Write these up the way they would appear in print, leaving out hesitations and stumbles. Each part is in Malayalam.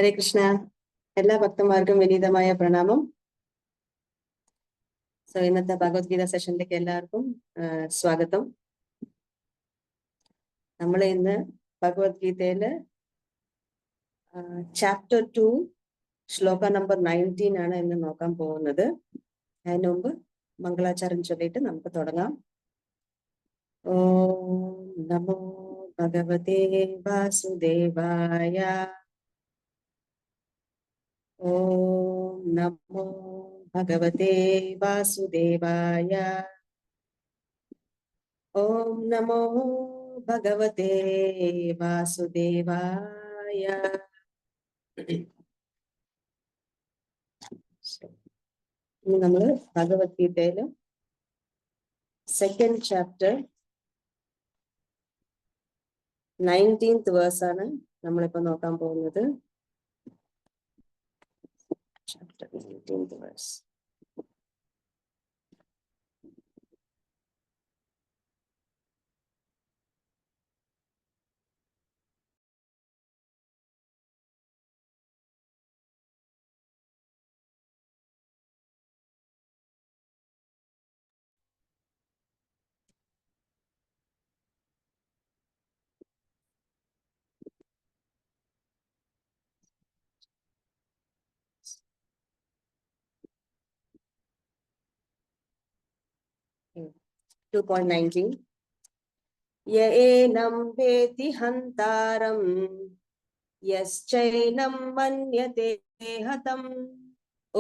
ഹരേ കൃഷ്ണ. എല്ലാ ഭക്തന്മാർക്കും വിനീതമായ പ്രണാമം. ഇന്നത്തെ ഭഗവത്ഗീത സെഷനിലേക്ക് എല്ലാവർക്കും സ്വാഗതം. നമ്മൾ ഇന്ന് ഭഗവത്ഗീതയില് ചാപ്റ്റർ 2 ശ്ലോക നമ്പർ 19 ആണ് ഇന്ന് നോക്കാൻ പോകുന്നത്. അതിന് മുമ്പ് മംഗളാചാരം ചൊല്ലിയിട്ട് നമുക്ക് തുടങ്ങാം. ഓം നമോ ഭഗവതേ വാസുദേവായ. ഓം നമോ ഭഗവതേ വാസുദേവായ. ഓം നമോ ഭഗവതേ വാസുദേവായ. ഇനി നമ്മള് ഭഗവത്ഗീതയില് സെക്കൻഡ് ചാപ്റ്റർ 19th വേഴ്സ് ആണ് നമ്മളിപ്പോ നോക്കാൻ പോകുന്നത്. Chapter 19th verse. Okay. 2.19. യേനം വേത്തി ഹന്താരം യശ്ചൈനം മന്യത്തെ ഹതം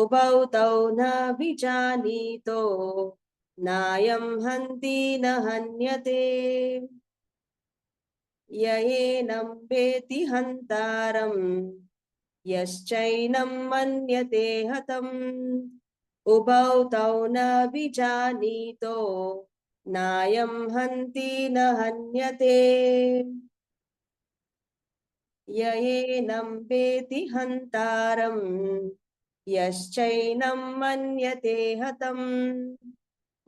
ഉഭൗ തൗ ന വിജാനീതോ നായം ഹന്തി ന ഹന്യത്തെ. യേനം വേത്തി ഹന്താരം യശ്ചൈനം മന്യത്തെ ഹതം ഉഭൗ തൗ ന വിജാനീതോ നായം ഹന്തി ന ഹന്യത്തെ. യേനം വേത്തി ഹന്താരം യശ്ചൈനം മന്യത്തെ ഹതം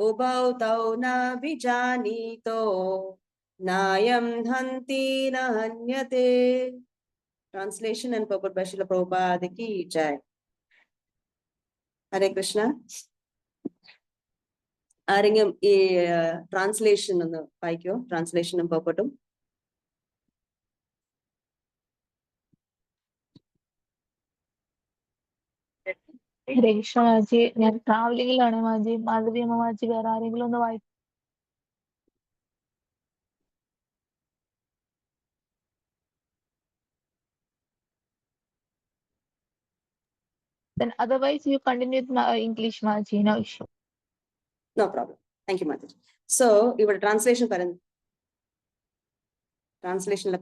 ഉഭൗ തൗ ന വിജാനീതോ നായം ഹന്തി ന ഹന്യത്തെ. Translation and purport by Srila Prabhupada ki jai. ഹരേ കൃഷ്ണ. ആരെങ്കിലും ഈ ട്രാൻസ്ലേഷൻ ഒന്ന് വായിക്കോ? ട്രാൻസ്ലേഷനും പർപ്പട്ടും. ഹരേ കൃഷ്ണ മാജി, ഞാൻ ട്രാവലിംഗിലാണ് മാജി. മാധവി അമ്മ മാജി വേറെ ആരെങ്കിലും ഒന്ന് വായിക്കും? Then otherwise you continue with English Maji, no issue. No problem. Thank you, Mataji. So, ഇവിടെ ട്രാൻസ്ലേഷനിൽ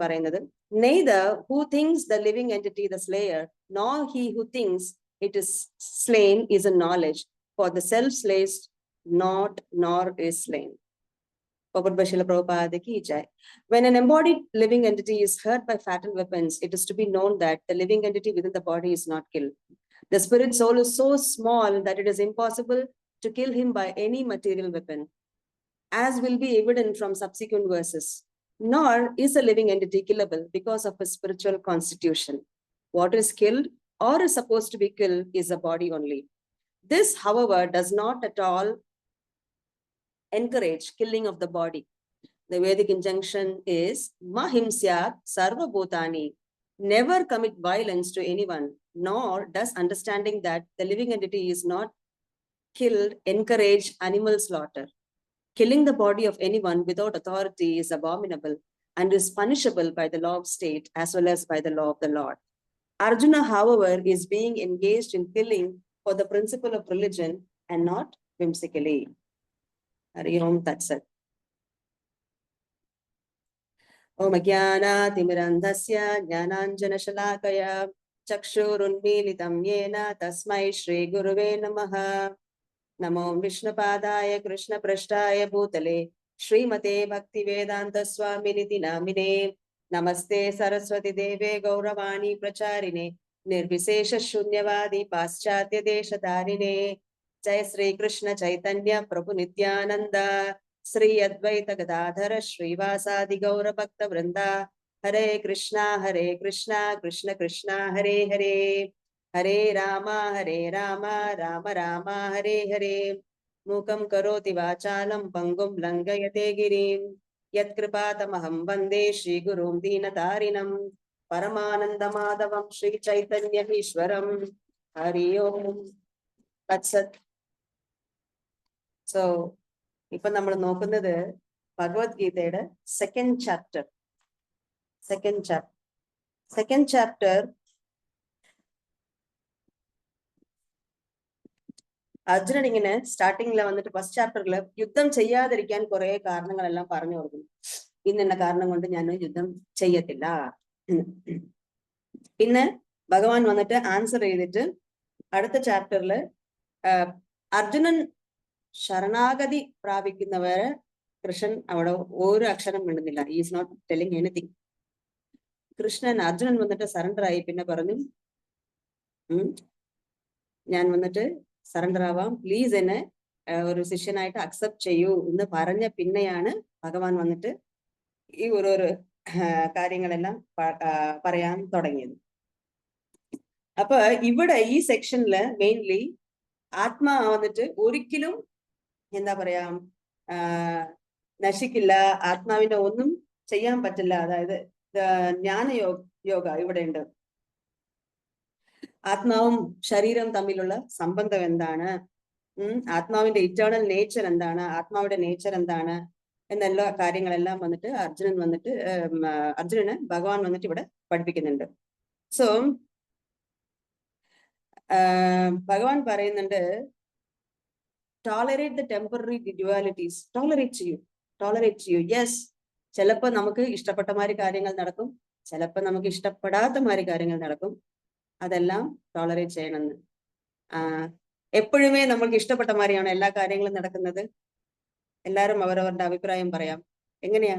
പറയുന്നത്, neither who thinks the living entity the slayer, nor he who thinks it is slain is a knowledge, for the self slays not, nor is slain. When an embodied living entity is hurt by fatal weapons, it is to be known that the living entity within the body is not killed. The spirit soul is so small that it is impossible to kill him by any material weapon, as will be evident from subsequent verses. Nor is a living entity killable because of his spiritual constitution. What is killed or is supposed to be killed is a body only. This, however, does not at all encourage killing of the body. The Vedic injunction is Mahimsyat Sarva Bhutani. Never commit violence to anyone, nor does understanding that the living entity is not killed encourage animal slaughter. Killing the body of anyone without authority is abominable and is punishable by the law of state as well as by the law of the Lord. Arjuna, however, is being engaged in killing for the principle of religion and not whimsically. Hari Om Tat Sat. Om Jnana-timirandhasya Jnananjana-shalakaya Chakshurunmilitam yena tasmai Shri Guruve Namaha. Namo Vishnupadaya Krishna Prashtaya Bhutale Srimate Bhaktivedanta Swaminiti Namine. Namaste Saraswati Deve Gauravani Pracharine Nirvisesha Shunyavadi Paschatya Deshatarine. Jai Sri Krishna Chaitanya Prabhu Nityananda Sri Advaita Gadadhara Srivasadi Gaura Bhakta Vrinda ഹരേ കൃഷ്ണ കൃഷ്ണ കൃഷ്ണ ഹരേ ഹരേ, ഹരേ രാമ രാമ രാമ ഹരേ ഹരേ. മൂകം കരോതി വാചാലം പങ്കും ലംഘയത്തെ ഗിരിം യത്കൃപാതമഹം വന്ദേ ശ്രീഗുരും ദീനതാരിണം പരമാനന്ദമാധവം ശ്രീ ചൈതന്യമീശ്വരം. ഹരി ഓം തത്സത്. സോ ഇപ്പൊ നമ്മൾ നോക്കുന്നത് ഭഗവത്ഗീതയുടെ സെക്കൻഡ് ചാപ്റ്റർ. അർജുനൻ ഇങ്ങനെ സ്റ്റാർട്ടിങ്ങില് വന്നിട്ട് ഫസ്റ്റ് ചാപ്റ്ററിൽ യുദ്ധം ചെയ്യാതിരിക്കാൻ കുറെ കാരണങ്ങളെല്ലാം പറഞ്ഞു കൊടുക്കുന്നു. ഇന്ന കാരണം കൊണ്ട് ഞാൻ യുദ്ധം ചെയ്യത്തില്ല. പിന്നെ ഭഗവാൻ വന്നിട്ട് ആൻസർ ചെയ്തിട്ട് അടുത്ത ചാപ്റ്ററിൽ അർജുനൻ ശരണാഗതി പ്രാപിക്കുന്നവരെ കൃഷ്ണൻ അവിടെ ഒരു അക്ഷരം മിണ്ടുന്നില്ല. Is not telling anything. Arjunan വന്നിട്ട് സറണ്ടർ ആയി. പിന്നെ പറഞ്ഞു ഞാൻ വന്നിട്ട് സറണ്ടർ ആവാം, പ്ലീസ് എന്നെ ഒരു ശിഷ്യനായിട്ട് അക്സെപ്റ്റ് ചെയ്യൂ എന്ന് പറഞ്ഞ പിന്നെയാണ് ഭഗവാൻ വന്നിട്ട് ഈ ഓരോരോ കാര്യങ്ങളെല്ലാം പറയാൻ തുടങ്ങിയത്. അപ്പൊ ഇവിടെ ഈ സെക്ഷനില് മെയിൻലി ആത്മാ വന്നിട്ട് ഒരിക്കലും എന്താ പറയാ നശിക്കില്ല, ആത്മാവിന്റെ ഒന്നും ചെയ്യാൻ പറ്റില്ല. അതായത് ജ്ഞാനയോഗ ഇവിടെ ഉണ്ട്. ആത്മാവും ശരീരം തമ്മിലുള്ള സംബന്ധം എന്താണ്, ആത്മാവിന്റെ ഇറ്റേണൽ നേച്ചർ എന്താണ്, ആത്മാവിന്റെ നേച്ചർ എന്താണ് എന്നുള്ള കാര്യങ്ങളെല്ലാം വന്നിട്ട് അർജുനന് ഭഗവാൻ വന്നിട്ട് ഇവിടെ പഠിപ്പിക്കുന്നുണ്ട്. സോ ഭഗവാൻ പറയുന്നുണ്ട് ടോളറേറ്റ് ദ ടെമ്പററി ഡ്യുവാലിറ്റീസ്. ടോളറേറ്റ് ചെയ്യൂ. യെസ്, ചിലപ്പോ നമുക്ക് ഇഷ്ടപ്പെട്ട മാതിരി കാര്യങ്ങൾ നടക്കും, ചിലപ്പോ നമുക്ക് ഇഷ്ടപ്പെടാത്ത മാതിരി കാര്യങ്ങൾ നടക്കും. അതെല്ലാം ടോളറേറ്റ് ചെയ്യണമെന്ന്. എപ്പോഴുമേ നമ്മൾക്ക് ഇഷ്ടപ്പെട്ട മാതിരിയാണ് എല്ലാ കാര്യങ്ങളും നടക്കുന്നത്? എല്ലാവരും അവരവരുടെ അഭിപ്രായം പറയാം. എങ്ങനെയാ?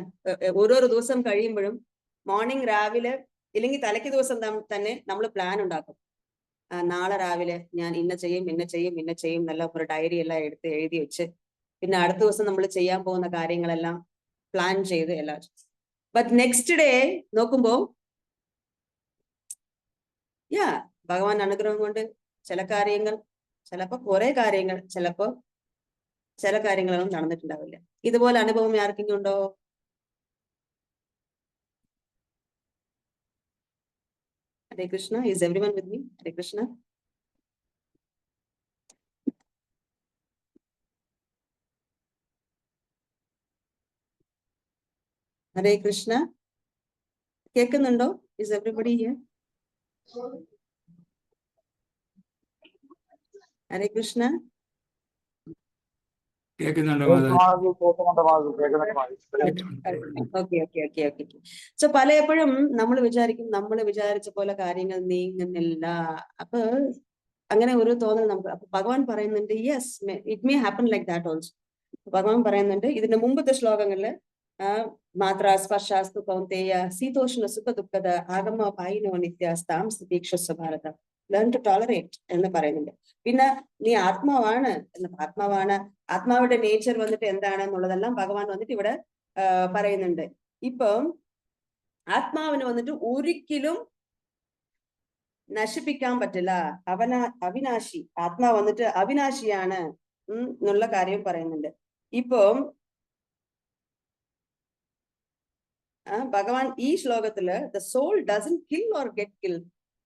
ഓരോരോ ദിവസം കഴിയുമ്പോഴും മോർണിംഗ് രാവിലെ ഇല്ലെങ്കിൽ തലയ്ക്ക് ദിവസം തന്നെ നമ്മൾ പ്ലാൻ ഉണ്ടാക്കും. നാളെ രാവിലെ ഞാൻ ഇന്ന ചെയ്യും എന്നെല്ലാം ഒരു ഡയറി എല്ലാം എടുത്ത് എഴുതി വെച്ച് പിന്നെ അടുത്ത ദിവസം നമ്മൾ ചെയ്യാൻ പോകുന്ന കാര്യങ്ങളെല്ലാം പ്ലാൻ ചെയ്ത് എല്ലാം. ബട്ട് നെക്സ്റ്റ് ഡേ നോക്കുമ്പോ ഭഗവാൻ അനുഗ്രഹം കൊണ്ട് ചില കാര്യങ്ങൾ, ചിലപ്പോ കുറെ കാര്യങ്ങൾ, ചിലപ്പോ ചില കാര്യങ്ങളൊന്നും നടന്നിട്ടുണ്ടാവില്ല. ഇതുപോലെ അനുഭവം ആർക്കെങ്കിലും ഉണ്ടോ? Hare Krishna. Is everyone with me? Hare Krishna. Hare Krishna. കേൾക്കുന്നുണ്ടോ? Is everybody here? Hare Krishna. So പലപ്പോഴും നമ്മൾ വിചാരിക്കും നമ്മൾ വിചാരിച്ച പോലെ കാര്യങ്ങൾ നീങ്ങുന്നില്ല. അപ്പൊ അങ്ങനെ ഒരു തോന്നൽ നമുക്ക്. അപ്പൊ ഭഗവാൻ പറയുന്നുണ്ട് yes, it may happen like that also. ഭഗവാൻ പറയുന്നുണ്ട് ഇതിന്റെ മുമ്പത്തെ ശ്ലോകങ്ങളില് മാത്ര സ്പർശാസ്തു കൗന്തേയ ശീതോഷ്ണ സുഖ ദുഃഖത ആഗമ പായിനോ നിത്യാസ്താം സ്ഥിതീക്ഷസ്വ ഭാരത ലേൺ ടു ടോളറേറ്റ് എന്ന് പറയുന്നുണ്ട്. പിന്നെ നീ ആത്മാവാണ് ആത്മാവിന്റെ നേച്ചർ വന്നിട്ട് എന്താണെന്നുള്ളതെല്ലാം ഭഗവാൻ വന്നിട്ട് ഇവിടെ പറയുന്നുണ്ട്. ഇപ്പം ആത്മാവിന് വന്നിട്ട് ഒരിക്കലും നശിപ്പിക്കാൻ പറ്റില്ല. അവിനാശി. ആത്മാവ് വന്നിട്ട് അവിനാശിയാണ് എന്നുള്ള കാര്യം പറയുന്നുണ്ട്. ഇപ്പം ഭഗവാൻ ഈ ശ്ലോകത്തില് the soul doesn't kill or get kill.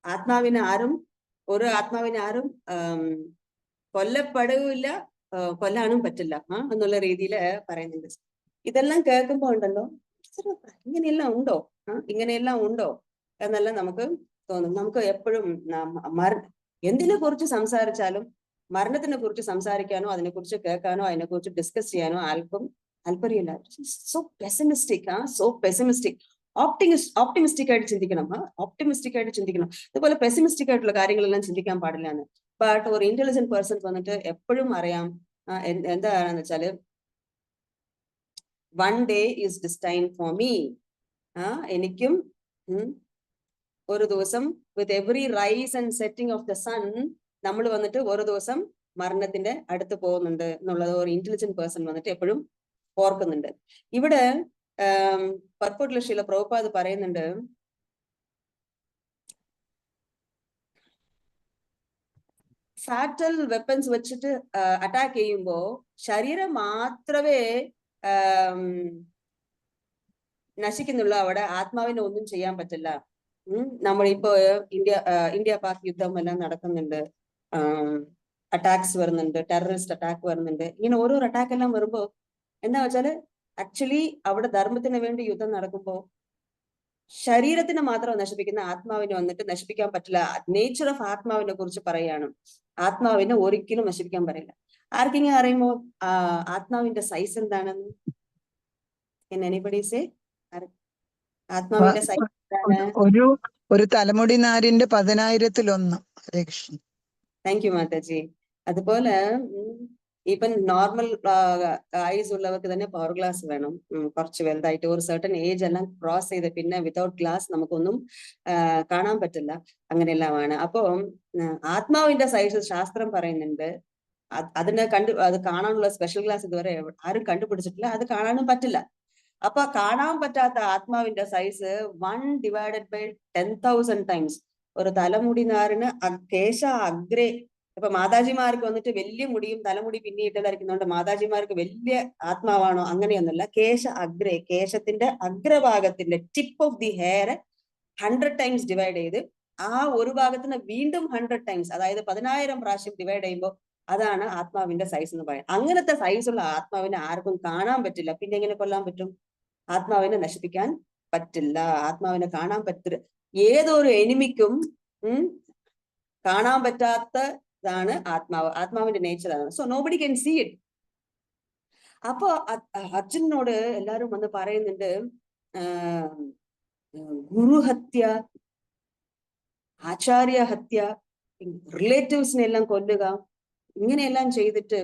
ആത്മാവിനെ ആരും കൊല്ലപ്പെടുകയില്ല, കൊല്ലാനും പറ്റില്ല എന്നുള്ള രീതിയിൽ പറയുന്നുണ്ട്. ഇതെല്ലാം കേൾക്കുമ്പോ ഉണ്ടല്ലോ ഇങ്ങനെയെല്ലാം ഉണ്ടോ എന്നെല്ലാം നമുക്ക് തോന്നും. നമുക്ക് എപ്പോഴും എന്തിനെ കുറിച്ച് സംസാരിച്ചാലും മരണത്തിനെ കുറിച്ച് സംസാരിക്കാനോ അതിനെക്കുറിച്ച് കേൾക്കാനോ അതിനെക്കുറിച്ച് ഡിസ്കസ് ചെയ്യാനോ ആർക്കും താല്പര്യമില്ല. So pessimistic. ഓപ്റ്റിമിസ്റ്റിക് ആയിട്ട് ചിന്തിക്കണം. ഇതുപോലെ പെസിമിസ്റ്റിക് ആയിട്ടുള്ള കാര്യങ്ങളെല്ലാം ചിന്തിക്കാൻ പാടില്ല എന്ന്. ബട്ട് ഒരു ഇന്റലിജന്റ് പേഴ്സൺ വന്നിട്ട് എപ്പോഴും അറിയാം എന്താണെന്ന് വെച്ചാല് one day is destined for me. എനിക്കും ഒരു ദിവസം with every rise and setting of the sun നമ്മൾ വന്നിട്ട് ഒരു ദിവസം മരണത്തിന്റെ അടുത്ത് പോകുന്നുണ്ട് എന്നുള്ളത് ഒരു ഇന്റലിജന്റ് പേഴ്സൺ വന്നിട്ട് എപ്പോഴും ഓർക്കുന്നുണ്ട്. ഇവിടെ പർപ്പൂട്ടിലെ ശീല പ്രഭുപാദ് പറയുന്നുണ്ട്, ഫാറ്റൽ വെപ്പൺസ് വെച്ചിട്ട് അറ്റാക്ക് ചെയ്യുമ്പോ ശരീരം മാത്രമേ നശിക്കുന്നുള്ളൂ, അവിടെ ആത്മാവിനെ ഒന്നും ചെയ്യാൻ പറ്റില്ല. നമ്മളിപ്പോ ഇന്ത്യ പാക് യുദ്ധം എല്ലാം നടക്കുന്നുണ്ട്, അറ്റാക്സ് വരുന്നുണ്ട്, ടെററിസ്റ്റ് അറ്റാക്ക് വരുന്നുണ്ട്. ഇങ്ങനെ ഓരോ അറ്റാക്ക് എല്ലാം വരുമ്പോ എന്താ വെച്ചാല് ആക്ച്വലി അവിടെ ധർമ്മത്തിന് വേണ്ടി യുദ്ധം നടക്കുമ്പോ ശരീരത്തിനെ മാത്രം നശിപ്പിക്കുന്ന ആത്മാവിനെ വന്നിട്ട് നശിപ്പിക്കാൻ പറ്റില്ല. നേച്ചർ ഓഫ് ആത്മാവിനെ കുറിച്ച് പറയാണ്. ആത്മാവിനെ ഒരിക്കലും നശിപ്പിക്കാൻ പറയില്ല. ആർക്കെങ്കിലും അറിയുമോ ആത്മാവിന്റെ സൈസ് എന്താണെന്ന്? Anybody say? ആത്മാവിന്റെ സൈസ് എന്താണ്? ഒരു തലമുടി നാരിന്റെ 10,000-ൽ-1. ഹരേ കൃഷ്ണ. Thank you Mataji. അതുപോലെ ഇപ്പം നോർമൽ ഐസ് ഉള്ളവർക്ക് തന്നെ പവർ ഗ്ലാസ് വേണം, കുറച്ച് വലുതായിട്ട് ഒരു സർട്ടൻ ഏജ് എല്ലാം ക്രോസ് ചെയ്ത് പിന്നെ വിതൗട്ട് ഗ്ലാസ് നമുക്കൊന്നും കാണാൻ പറ്റില്ല, അങ്ങനെയെല്ലാമാണ്. അപ്പൊ ആത്മാവിന്റെ സൈസ് ശാസ്ത്രം പറയുന്നുണ്ട്, അത് കാണാനുള്ള സ്പെഷ്യൽ ഗ്ലാസ് ഇതുവരെ ആരും കണ്ടുപിടിച്ചിട്ടില്ല, അത് കാണാനും പറ്റില്ല. അപ്പൊ കാണാൻ പറ്റാത്ത ആത്മാവിന്റെ സൈസ് 1/10,000 ടൈംസ്. ഒരു തലമുടി നാരിന് കേശ അഗ്രേ, ഇപ്പൊ മാതാജിമാർക്ക് വന്നിട്ട് വലിയ മുടിയും തലമുടി പിന്നിയിട്ടതായിരിക്കുന്നതുകൊണ്ട് മാതാജിമാർക്ക് വലിയ ആത്മാവാണോ? അങ്ങനെയൊന്നുമല്ല. കേശ അഗ്രേ, കേശത്തിന്റെ അഗ്രഭാഗത്തിന്റെ tip of the hair 100 times divide ചെയ്ത് ആ ഒരു ഭാഗത്തിന് വീണ്ടും 100 ടൈംസ്, അതായത് 10,000 പ്രാവശ്യം ഡിവൈഡ് ചെയ്യുമ്പോൾ അതാണ് ആത്മാവിന്റെ സൈസ് എന്ന് പറയുന്നത്. അങ്ങനത്തെ സൈസുള്ള ആത്മാവിനെ ആർക്കും കാണാൻ പറ്റില്ല, പിന്നെ എങ്ങനെ കൊല്ലാൻ പറ്റും? ആത്മാവിനെ നശിപ്പിക്കാൻ പറ്റില്ല, ആത്മാവിനെ കാണാൻ പറ്റില്ല. ഏതൊരു എനിമിക്കും കാണാൻ പറ്റാത്തതാണ് ആത്മാവ്, ആത്മാവിന്റെ നേച്ചർ ആണ്. So nobody can see it. അപ്പൊ അർജുനനോട് എല്ലാരും വന്ന് പറയുന്നുണ്ട്, ഗുരുഹത്യ, ആചാര്യ ഹത്യ, റിലേറ്റീവ്സിനെ എല്ലാം കൊല്ലുക, ഇങ്ങനെയെല്ലാം ചെയ്തിട്ട്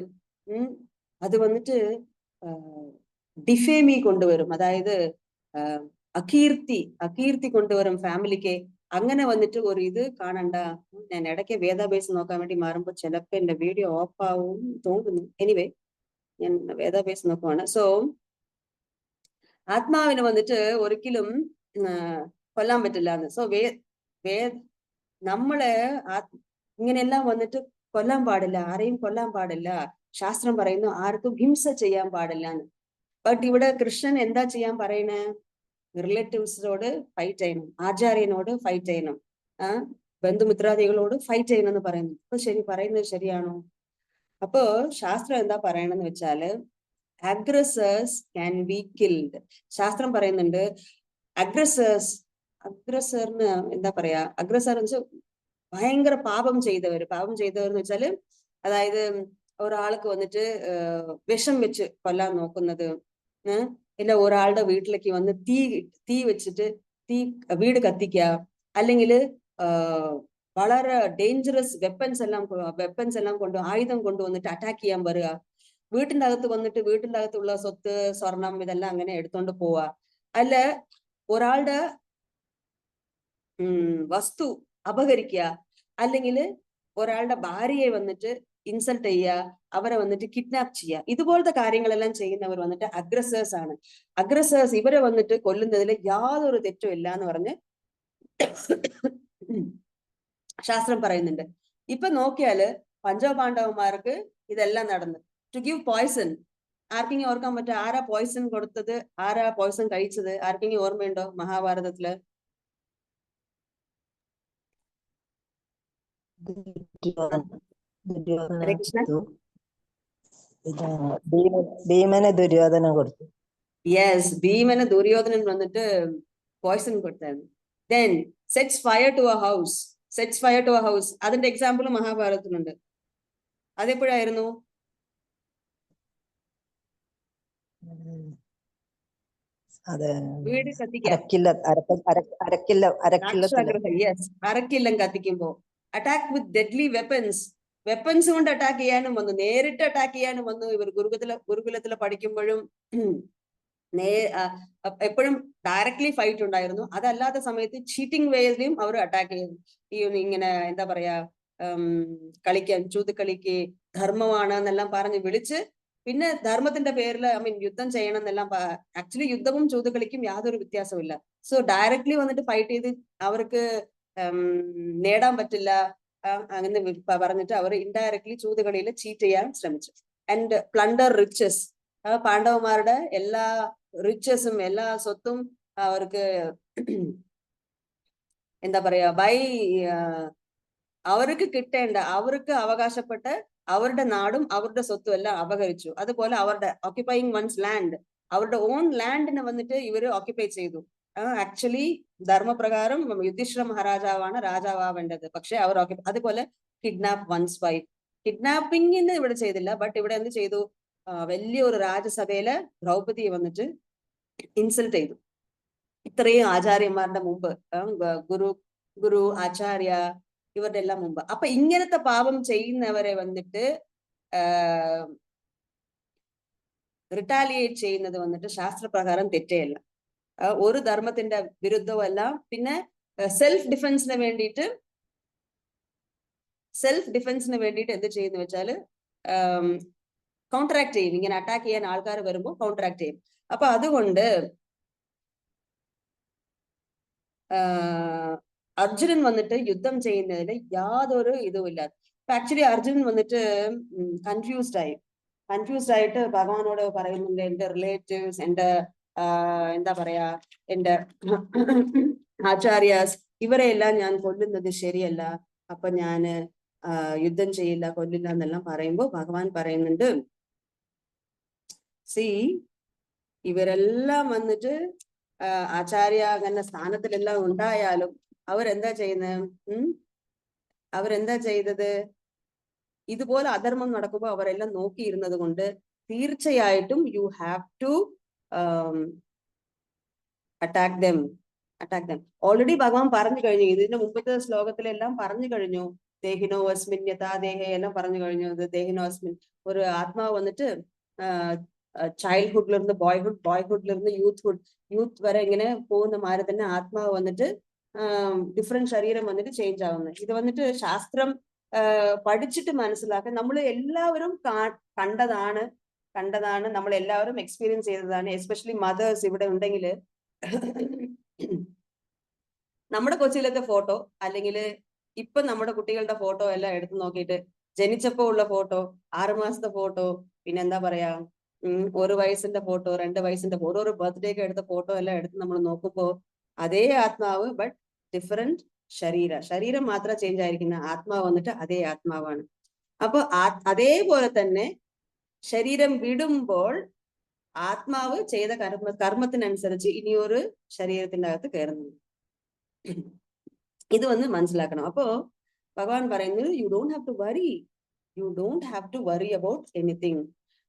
അത് വന്നിട്ട് ഡിഫേമി കൊണ്ടുവരും, അതായത് അകീർത്തി കൊണ്ടുവരും ഫാമിലിക്ക്. അങ്ങനെ വന്നിട്ട് ഒരു ഇത് കാണണ്ട. ഞാൻ ഇടയ്ക്ക് വേദാബേസ് നോക്കാൻ വേണ്ടി മാറുമ്പോ ചിലപ്പോ എന്റെ വീഡിയോ ഓഫ് ആവും തോന്നുന്നു. എനിവേ ഞാൻ വേദാബേസ് നോക്കുവാണ്. സോ ആത്മാവിന് വന്നിട്ട് ഒരിക്കലും കൊല്ലാൻ പറ്റില്ല എന്ന്. സോ നമ്മള് ഇങ്ങനെയെല്ലാം വന്നിട്ട് കൊല്ലാൻ പാടില്ല, ആരെയും കൊല്ലാൻ പാടില്ല. ശാസ്ത്രം പറയുന്നു ആർക്കും ഹിംസ ചെയ്യാൻ പാടില്ല എന്ന്. ബട്ട് ഇവിടെ കൃഷ്ണൻ എന്താ ചെയ്യാൻ പറയണേ? റിലേറ്റീവ്സിനോട് ഫൈറ്റ് ചെയ്യണം, ആചാര്യനോട് ഫൈറ്റ് ചെയ്യണം, ബന്ധുമിത്രാദികളോട് ഫൈറ്റ് ചെയ്യണം എന്ന് പറയുന്നു. അപ്പൊ പറയുന്നത് ശരിയാണോ? അപ്പോ ശാസ്ത്രം എന്താ പറയണെന്ന് വെച്ചാല് അഗ്രസേഴ്സ് ക്യാൻ ബി കിൽഡ്. ശാസ്ത്രം പറയുന്നുണ്ട് അഗ്രസറിന് എന്താ പറയാ, അഗ്രസർ എന്ന് വെച്ചാൽ ഭയങ്കര പാപം ചെയ്തവർ എന്ന് വെച്ചാല്, അതായത് ഒരാൾക്ക് വന്നിട്ട് വിഷം വെച്ച് കൊല്ലാൻ നോക്കുന്നത്, ഇല്ല ഒരാളുടെ വീട്ടിലേക്ക് വന്ന് തീ വെച്ചിട്ട് വീട് കത്തിക്കുക, അല്ലെങ്കിൽ വളരെ ഡേഞ്ചറസ് വെപ്പൻസ് എല്ലാം കൊണ്ട് ആയുധം കൊണ്ടുവന്നിട്ട് അറ്റാക്ക് ചെയ്യാൻ വരിക, വീട്ടിന്റെ അകത്ത് വന്നിട്ട് വീട്ടിന്റെ അകത്തുള്ള സ്വത്ത് സ്വർണം ഇതെല്ലാം അങ്ങനെ എടുത്തോണ്ട് പോവുക, അല്ല ഒരാളുടെ വസ്തു അപഹരിക്കുക, അല്ലെങ്കിൽ ഒരാളുടെ ഭാര്യയെ വന്നിട്ട് ഇൻസൾട്ട് ചെയ്യുക, അവരെ വന്നിട്ട് കിഡ്നാപ്പ് ചെയ്യുക. ഇതുപോലത്തെ കാര്യങ്ങളെല്ലാം ചെയ്യുന്നവർ വന്നിട്ട് അഗ്രസേഴ്സ് ആണ്. അഗ്രസേഴ്സ് ഇവരെ വന്നിട്ട് കൊല്ലുന്നതിൽ യാതൊരു തെറ്റും ഇല്ല എന്ന് പറഞ്ഞ് ശാസ്ത്രം പറയുന്നുണ്ട്. ഇപ്പൊ നോക്കിയാല് പഞ്ചപാണ്ഡവന്മാർക്ക് ഇതെല്ലാം നടന്നു. ടു ഗിവ് പോയ്സൺ, ആർക്കെങ്കിലും ഓർക്കാൻ പറ്റും ആരാ പോയ്സൺ കൊടുത്തത്, ആരാ പോയ്സൺ കഴിച്ചത്? ആർക്കെങ്കിലും ഓർമ്മയുണ്ടോ മഹാഭാരതത്തില്? ഭീമന് ദുര്യോധനൻ കൊടുത്തു. യെസ്, ഭീമന് ദുര്യോധനൻ വന്നിട്ട് പോയ്സൺ കൊടുത്തായിരുന്നു. Then sets fire to a house, അതിന്റെ എക്സാമ്പിൾ മഹാഭാരതത്തിലുണ്ട്. അതെപ്പോഴായിരുന്നു? വീട് അരക്കില്ലം കത്തിക്കുമ്പോ അറ്റാക്ക് വിത്ത് ഡെഡ്ലി വെപ്പൻസ് കൊണ്ട് അറ്റാക്ക് ചെയ്യാനും വന്നു, നേരിട്ട് അറ്റാക്ക് ചെയ്യാനും വന്നു. ഇവർ ഗുരുകുലത്തില് പഠിക്കുമ്പോഴും എപ്പോഴും ഡയറക്ട്ലി ഫൈറ്റ് ഉണ്ടായിരുന്നു. അതല്ലാത്ത സമയത്ത് ചീറ്റിംഗ് വേയിലും അവർ അറ്റാക്ക് ചെയ്തു. ഇങ്ങനെ എന്താ പറയാ, കളിക്കാൻ ചൂതുകളിക്ക് ധർമ്മമാണ് എന്നെല്ലാം പറഞ്ഞ് വിളിച്ച് പിന്നെ ധർമ്മത്തിന്റെ പേരിൽ യുദ്ധം ചെയ്യണം എന്നെല്ലാം ആക്ച്വലി യുദ്ധവും ചൂതുകളിക്കും യാതൊരു വ്യത്യാസമില്ല. സോ ഡയറക്ട്ലി വന്നിട്ട് ഫൈറ്റ് ചെയ്ത് അവർക്ക് നേടാൻ പറ്റില്ല അങ്ങനെ പറഞ്ഞിട്ട് അവർ ഇൻഡയറക്ട്ലി ചൂതുകളിയിൽ ചീറ്റ് ചെയ്യാൻ ശ്രമിച്ചു. ആൻഡ് പ്ലണ്ടർ റിച്ചസ്, പാണ്ഡവന്മാരുടെ എല്ലാ റിച്ചസും എല്ലാ സ്വത്തും അവർക്ക് എന്താ പറയാ അവർക്ക് കിട്ടേണ്ട, അവർക്ക് അവകാശപ്പെട്ട അവരുടെ നാടും അവരുടെ സ്വത്തും എല്ലാം അപഹരിച്ചു. അതുപോലെ അവരുടെ ഓക്യുപ്പൈയിങ് വൺസ് ലാൻഡ്, അവരുടെ ഓൺ ലാൻഡിനെ വന്നിട്ട് ഇവര് ഓക്യുപ്പൈ ചെയ്തു. ആക്ച്വലി ധർമ്മപ്രകാരം യുധിഷ്ഠിര മഹാരാജാവാണ് രാജാവേണ്ടത്, പക്ഷെ അവർ അതുപോലെ കിഡ്നാപ്പ് വൺസ് വൈഫ്. കിഡ്നാപ്പിംഗിന് ഇവിടെ ചെയ്തില്ല, ബട്ട് ഇവിടെ എന്ത് ചെയ്തു, വലിയൊരു രാജസഭയില് ദ്രൗപദിയെ വന്നിട്ട് ഇൻസൾട്ട് ചെയ്തു. ഇത്രയും ആചാര്യന്മാരുടെ മുമ്പ്, ഗുരു ആചാര്യ ഇവരുടെ എല്ലാം മുമ്പ്. അപ്പൊ ഇങ്ങനത്തെ പാപം ചെയ്യുന്നവരെ വന്നിട്ട് റിട്ടാലിയേറ്റ് ചെയ്യുന്നത് വന്നിട്ട് ശാസ്ത്രപ്രകാരം തെറ്റേയല്ല, ഒരു ധർമ്മത്തിന്റെ വിരുദ്ധമല്ല. പിന്നെ സെൽഫ് ഡിഫൻസിന് വേണ്ടിയിട്ട് എന്ത് ചെയ്യുന്ന വെച്ചാല് കൗണ്ടറാക്ട് ചെയ്യും. ഇങ്ങനെ അറ്റാക്ക് ചെയ്യാൻ ആൾക്കാർ വരുമ്പോൾ കൗണ്ടറാക്ട് ചെയ്യും. അപ്പൊ അതുകൊണ്ട് അർജുനൻ വന്നിട്ട് യുദ്ധം ചെയ്യുന്നതിന് യാതൊരു ഇതുമില്ല. ആക്ച്വലി അർജുനൻ വന്നിട്ട് കൺഫ്യൂസ്ഡ് ആയിട്ട് ഭഗവാനോട് പറയുന്നുണ്ട്, എന്റെ റിലേറ്റീവ്സ്, എന്റെ എന്താ പറയാ, എന്റെ ആചാര്യാസ് ഇവരെയെല്ലാം ഞാൻ കൊല്ലുന്നത് ശരിയല്ല, അപ്പൊ ഞാന് യുദ്ധം ചെയ്യില്ല, കൊല്ലില്ല എന്നെല്ലാം പറയുമ്പോ ഭഗവാൻ പറയുന്നുണ്ട്, സി ഇവരെല്ലാം വന്നിട്ട് ആചാര്യ അങ്ങനെ സ്ഥാനത്തിലെല്ലാം ഉണ്ടായാലും അവരെന്താ ചെയ്തത്, ഇതുപോലെ അധർമ്മം നടക്കുമ്പോൾ അവരെല്ലാം നോക്കിയിരുന്നത് കൊണ്ട് തീർച്ചയായിട്ടും you have to attack them. Already ഭഗവാൻ പറഞ്ഞു കഴിഞ്ഞു, ഇതിന്റെ മുമ്പത്തെ ശ്ലോകത്തിലെല്ലാം പറഞ്ഞു കഴിഞ്ഞു. ദേഹിനോ അസ്മിൻ യഥാ ദേഹ എല്ലാം പറഞ്ഞു കഴിഞ്ഞു. ദേഹിനോ അസ്മിൻ, ഒരു ആത്മാവ് വന്നിട്ട് ചൈൽഡ്ഹുഡിലിരുന്ന് ബോയ്ഹുഡിലിരുന്ന് യൂത്ത് വരെ ഇങ്ങനെ പോകുന്ന മാതിരി തന്നെ ആത്മാവ് വന്നിട്ട് ഡിഫറെന്റ് ശരീരം വന്നിട്ട് ചേഞ്ച് ആവുന്നത്. ഇത് വന്നിട്ട് ശാസ്ത്രം പഠിച്ചിട്ട് മനസ്സിലാക്കാൻ നമ്മൾ എല്ലാവരും കണ്ടതാണ്, നമ്മൾ എല്ലാവരും എക്സ്പീരിയൻസ് ചെയ്തതാണ്. എസ്പെഷ്യലി മദേഴ്സ് ഇവിടെ ഉണ്ടെങ്കിൽ നമ്മുടെ കൊച്ചിയിലത്തെ ഫോട്ടോ അല്ലെങ്കിൽ ഇപ്പൊ നമ്മുടെ കുട്ടികളുടെ ഫോട്ടോ എല്ലാം എടുത്തു നോക്കിയിട്ട് ജനിച്ചപ്പോ ഉള്ള ഫോട്ടോ, 6 മാസത്തെ ഫോട്ടോ, പിന്നെ എന്താ പറയാ 1 വയസ്സിന്റെ ഫോട്ടോ, 2 വയസ്സിന്റെ ഫോട്ടോ, ഒരു ബർത്ത്ഡേക്ക് എടുത്ത ഫോട്ടോ എല്ലാം എടുത്ത് നമ്മൾ നോക്കുമ്പോ അതേ ആത്മാവ്, ബട്ട് ഡിഫറെന്റ് ശരീരം മാത്രം ചേഞ്ച് ആയിരിക്കുന്ന ആത്മാവ് വന്നിട്ട് അതേ ആത്മാവാണ്. അപ്പൊ അതേപോലെ തന്നെ ശരീരം വിടുമ്പോൾ ആത്മാവ് ചെയ്ത കർമ്മത്തിനനുസരിച്ച് ഇനിയൊരു ശരീരത്തിന്റെ അകത്ത് കയറുന്നു. ഇത് വന്ന് മനസ്സിലാക്കണം. അപ്പോ ഭഗവാൻ പറയുന്നത് you don't have to worry about anything.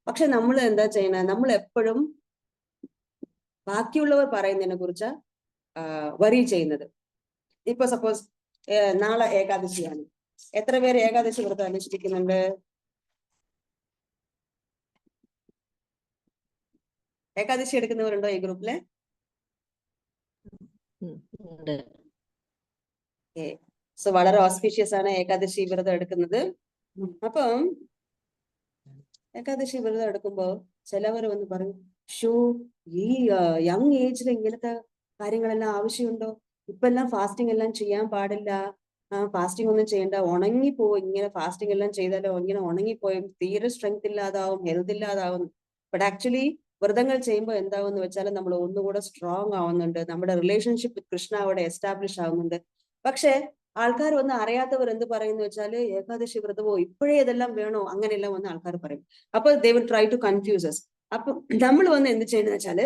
പക്ഷെ നമ്മൾ എന്താ ചെയ്യണ, നമ്മൾ എപ്പോഴും ബാക്കിയുള്ളവർ പറയുന്നതിനെ കുറിച്ച് വറി ചെയ്യുന്നത്. ഇപ്പൊ സപ്പോസ് നാളെ ഏകാദശിയാണ്. എത്ര പേര് ഏകാദശി വ്രതം അനുഷ്ഠിക്കുന്നുണ്ട്? ഏകാദശി എടുക്കുന്നവരുണ്ടോ ഈ ഗ്രൂപ്പില്? സോ വളരെ ഓസ്പീഷ്യസ് ആണ് ഏകാദശി വ്രതം എടുക്കുന്നത്. അപ്പം ഏകാദശി വ്രതം എടുക്കുമ്പോ ചിലവർ വന്ന് പറയും, ഷോ ഈ യങ് ഏജിൽ ഇങ്ങനത്തെ കാര്യങ്ങളെല്ലാം ആവശ്യമുണ്ടോ? ഇപ്പൊ എല്ലാം ഫാസ്റ്റിംഗ് എല്ലാം ചെയ്യാൻ പാടില്ല, ഫാസ്റ്റിംഗ് ഒന്നും ചെയ്യണ്ട, ഉണങ്ങിപ്പോവും. ഇങ്ങനെ ഫാസ്റ്റിംഗ് എല്ലാം ചെയ്താലോ ഇങ്ങനെ ഉണങ്ങിപ്പോയും, തീരെ സ്ട്രെങ്ത് ഇല്ലാതാവും, ഹെൽത്ത് ഇല്ലാതാവും. ബട്ട് ആക്ച്വലി വ്രതങ്ങൾ ചെയ്യുമ്പോൾ എന്താവെന്ന് വെച്ചാൽ നമ്മൾ ഒന്നുകൂടെ സ്ട്രോങ് ആവുന്നുണ്ട്, നമ്മുടെ റിലേഷൻഷിപ്പ് വിത്ത് കൃഷ്ണ അവിടെ എസ്റ്റാബ്ലിഷ് ആവുന്നുണ്ട്. പക്ഷെ ആൾക്കാർ വന്ന് അറിയാത്തവർ എന്ത് പറയുന്ന വെച്ചാല് ഏകാദശി വ്രതമോ ഇപ്പോഴേ ഇതെല്ലാം വേണോ, അങ്ങനെയെല്ലാം വന്ന് ആൾക്കാർ പറയും. അപ്പൊ they will try to confuse us. അപ്പൊ നമ്മൾ വന്ന് എന്ത് ചെയ്യുന്ന വെച്ചാല്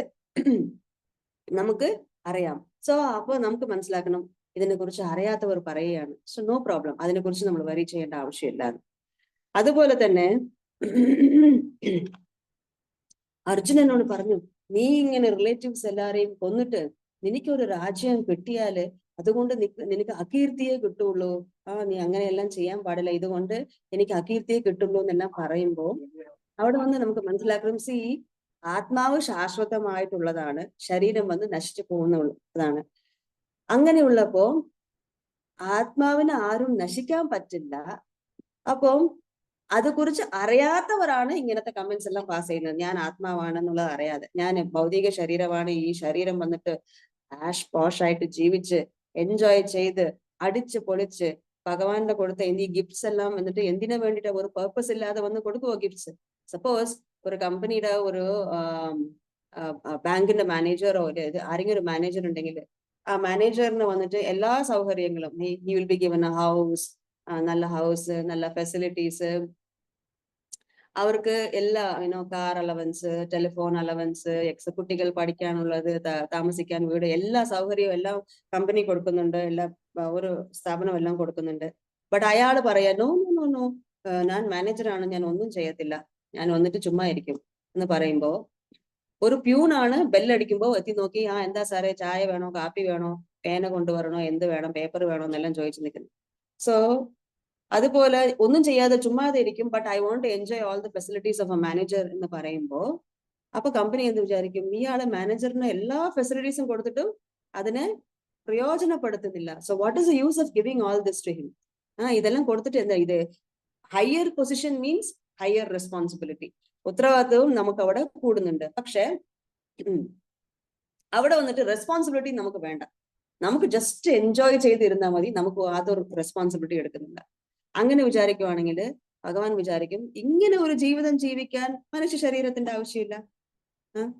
നമുക്ക് അറിയാം. സോ അപ്പൊ നമുക്ക് മനസ്സിലാക്കണം, ഇതിനെ കുറിച്ച് അറിയാത്തവർ പറയുകയാണ്, സോ നോ പ്രോബ്ലം, അതിനെ കുറിച്ച് നമ്മൾ വരി ചെയ്യേണ്ട ആവശ്യമില്ല. അതുപോലെ തന്നെ അർജുനനോട് പറഞ്ഞു, നീ ഇങ്ങനെ റിലേറ്റീവ്സ് എല്ലാരെയും കൊന്നിട്ട് നിനക്കൊരു രാജ്യം കിട്ടിയാല് അതുകൊണ്ട് നിനക്ക് അകീർത്തിയെ കിട്ടുള്ളൂ, നീ അങ്ങനെയെല്ലാം ചെയ്യാൻ പാടില്ല, ഇതുകൊണ്ട് എനിക്ക് അകീർത്തിയെ കിട്ടുള്ളൂ എന്നെല്ലാം പറയുമ്പോ അവിടെ വന്ന് നമുക്ക് മനസ്സിലാക്കണം, സി ആത്മാവ് ശാശ്വതമായിട്ടുള്ളതാണ്, ശരീരം വന്ന് നശിച്ചു പോകുന്നതാണ്. അങ്ങനെയുള്ളപ്പോ ആത്മാവിന് ആരും നശിക്കാൻ പറ്റില്ല. അപ്പം അതേക്കുറിച്ച് അറിയാത്തവരാണ് ഇങ്ങനത്തെ കമന്റ്സ് എല്ലാം പാസ് ചെയ്യുന്നത്. ഞാൻ ആത്മാവാണെന്നുള്ളത് അറിയാതെ, ഞാൻ ഭൗതിക ശരീരമാണ്, ഈ ശരീരം വന്നിട്ട് ആഷ് പോഷ് ആയിട്ട് ജീവിച്ച് എൻജോയ് ചെയ്ത് അടിച്ച് പൊളിച്ച് ഭഗവാന്റെ കൊടുത്ത ഈ ഗിഫ്റ്റ്സ് എല്ലാം വന്നിട്ട് എന്തിനു വേണ്ടിയിട്ട് ഒരു പർപ്പസ് ഇല്ലാതെ വന്ന് കൊടുക്കുവോ ഗിഫ്റ്റ്സ്? സപ്പോസ് ഒരു കമ്പനിയുടെ ഒരു ബാങ്കിന്റെ മാനേജറോ ആരെങ്കിലും ഒരു മാനേജർ ഉണ്ടെങ്കിൽ ആ മാനേജറിന് വന്നിട്ട് എല്ലാ സൗകര്യങ്ങളും he will be given A house, നല്ല ഹൗസ്, നല്ല ഫെസിലിറ്റീസ്, അവർക്ക് എല്ലാ കാർ അലവൻസ്, ടെലിഫോൺ അലവൻസ്, കുട്ടികൾ പഠിക്കാനുള്ളത്, താമസിക്കാൻ വീട്, എല്ലാ സൗകര്യവും എല്ലാം കമ്പനി കൊടുക്കുന്നുണ്ട്, എല്ലാ ഒരു സ്ഥാപനം എല്ലാം കൊടുക്കുന്നുണ്ട്. ബട്ട് അയാൾ പറയാ നോ നോ നോ നോ, ഞാൻ മാനേജറാണ്, ഞാൻ ഒന്നും ചെയ്യത്തില്ല, ഞാൻ വന്നിട്ട് ചുമ്മാ ഇരിക്കും എന്ന് പറയുമ്പോ, ഒരു പ്യൂണാണ് ബെല്ലടിക്കുമ്പോ എത്തി നോക്കി, ആ എന്താ സാറേ, ചായ വേണോ, കാപ്പി വേണോ, പേന കൊണ്ടുവരണോ, എന്ത് വേണം, പേപ്പർ വേണോ എന്നെല്ലാം ചോദിച്ചു നിൽക്കുന്നു. സോ അതുപോലെ ഒന്നും ചെയ്യാതെ ചുമ്മാതെ ഇരിക്കും, but I want to enjoy all the facilities of a manager എന്ന് പറയുമ്പോ, അപ്പൊ കമ്പനി എന്ത് വിചാരിക്കും, ഇയാളെ മാനേജറിന് എല്ലാ ഫെസിലിറ്റീസും കൊടുത്തിട്ടും അതിനെ പ്രയോജനപ്പെടുത്തുന്നില്ല. So what is the use of giving all this to him? ഇതെല്ലാം കൊടുത്തിട്ട് എന്താ? ഇത് higher position means higher responsibility, ഉത്തരവാദിത്വവും നമുക്ക് അവിടെ കൂടുന്നുണ്ട്. പക്ഷെ അവിടെ വന്നിട്ട് റെസ്പോൺസിബിലിറ്റി നമുക്ക് വേണ്ട, നമുക്ക് ജസ്റ്റ് എൻജോയ് ചെയ്തിരുന്നാൽ മതി, നമുക്ക് യാതൊരു റെസ്പോൺസിബിലിറ്റി എടുക്കുന്നില്ല. അങ്ങനെ വിചാരിക്കുവാണെങ്കിൽ ഭഗവാൻ വിചാരിക്കും, ഇങ്ങനെ ഒരു ജീവിതം ജീവിക്കാൻ മനുഷ്യ ശരീരത്തിന്റെ ആവശ്യമില്ല.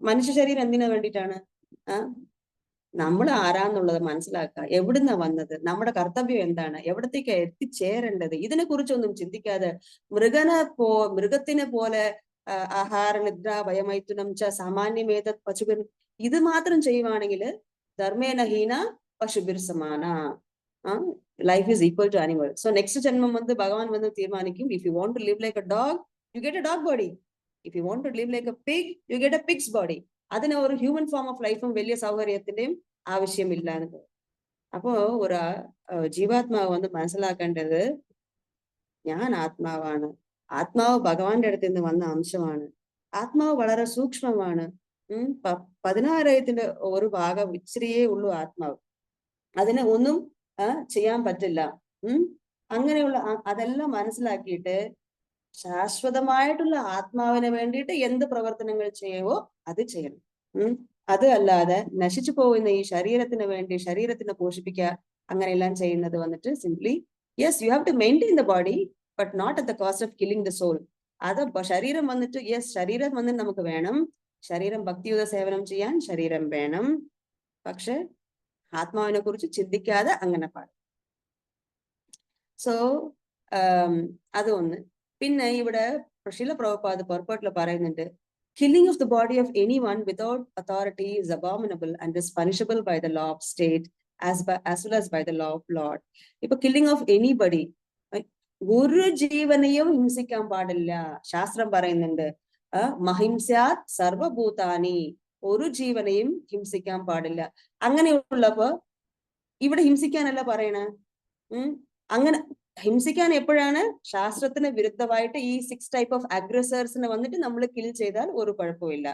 മനുഷ്യ ശരീരം എന്തിനു വേണ്ടിയിട്ടാണ്? നമ്മൾ ആരാന്നുള്ളത് മനസ്സിലാക്കുക, എവിടുന്ന വന്നത്, നമ്മുടെ കർത്തവ്യം എന്താണ്, എവിടത്തേക്ക് എത്തിച്ചേരേണ്ടത്, ഇതിനെ കുറിച്ചൊന്നും ചിന്തിക്കാതെ മൃഗത്തിനെ പോലെ ആഹാര നിദ്ര ഭയമൈഥുനം ച സാമാന്യമേത പശുബിർ, ഇത് മാത്രം ചെയ്യുവാണെങ്കിൽ ധർമ്മേനഹീന പശുബിർ സമാന, life is equal to animal. So next ജന്മം വന്ന് ഭഗവാൻ വന്ന് തീരുമാനിക്കും, if you want to live like a dog you get a dog body, if you want to live like a pig you get a pig's body. അതിന് ഒരു ഹ്യൂമൻ ഫോം ഓഫ് ലൈഫും വലിയ സൗകര്യത്തിന്റെയും ആവശ്യമില്ല എന്ന്. അപ്പോ ഒരു ജീവാത്മാവ് വന്ന് മനസ്സിലാക്കേണ്ടത്, ഞാൻ ആത്മാവാണ്, ആത്മാവ് ഭഗവാന്റെ അടുത്ത് നിന്ന് വന്ന അംശമാണ്, ആത്മാവ് വളരെ സൂക്ഷ്മമാണ്. 16,000-ത്തിന്റെ ഒരു ഭാഗം ഇച്ചിരിയേ ഉള്ളൂ ആത്മാവ്, അതിനെ ഒന്നും ചെയ്യാൻ പറ്റില്ല. അങ്ങനെയുള്ള അതെല്ലാം മനസ്സിലാക്കിയിട്ട് ശാശ്വതമായിട്ടുള്ള ആത്മാവിന് വേണ്ടിയിട്ട് എന്ത് പ്രവർത്തനങ്ങൾ ചെയ്യുവോ അത് ചെയ്യണം. അത് അല്ലാതെ നശിച്ചു പോകുന്ന ഈ ശരീരത്തിന് വേണ്ടി ശരീരത്തിനെ പോഷിപ്പിക്കുക അങ്ങനെയെല്ലാം ചെയ്യുന്നത് വന്നിട്ട് simply, yes you have to maintain the body but not at the cost of killing the soul. അത് ശരീരം വന്നിട്ട്, യെസ് ശരീരം വന്നിട്ട് നമുക്ക് വേണം, ശരീരം ഭക്തിയുത സേവനം ചെയ്യാൻ ശരീരം വേണം, പക്ഷെ ആത്മാവിനെ കുറിച്ച് ചിന്തിക്കാതെ അങ്ങനെ പാടും. സോ അത് ഒന്ന്. പിന്നെ ഇവിടെ ശീല പ്രഭുപാദ് പർപ്പട്ടിൽ പറയുന്നുണ്ട്, killing of the body of anyone without authority is abominable and is punishable by the law of state as well as by the law of Lord. ഇപ്പൊ killing of anybody, ഒരു ജീവനെയും ഹിംസിക്കാൻ പാടില്ല. ശാസ്ത്രം പറയുന്നുണ്ട്, മഹിംസ്യാത് സർവഭൂതാനി, ഒരു ജീവനെയും ഹിംസിക്കാൻ പാടില്ല. അങ്ങനെയുള്ളപ്പോ ഇവിടെ ഹിംസിക്കാനല്ല പറയണ. അങ്ങനെ ഹിംസിക്കാൻ എപ്പോഴാണ്? ശാസ്ത്രത്തിന് വിരുദ്ധമായിട്ട് ഈ 6 ടൈപ്പ് ഓഫ് അഗ്രസേഴ്സിനെ വന്നിട്ട് നമ്മൾ കിൽ ചെയ്താൽ ഒരു കുഴപ്പമില്ല,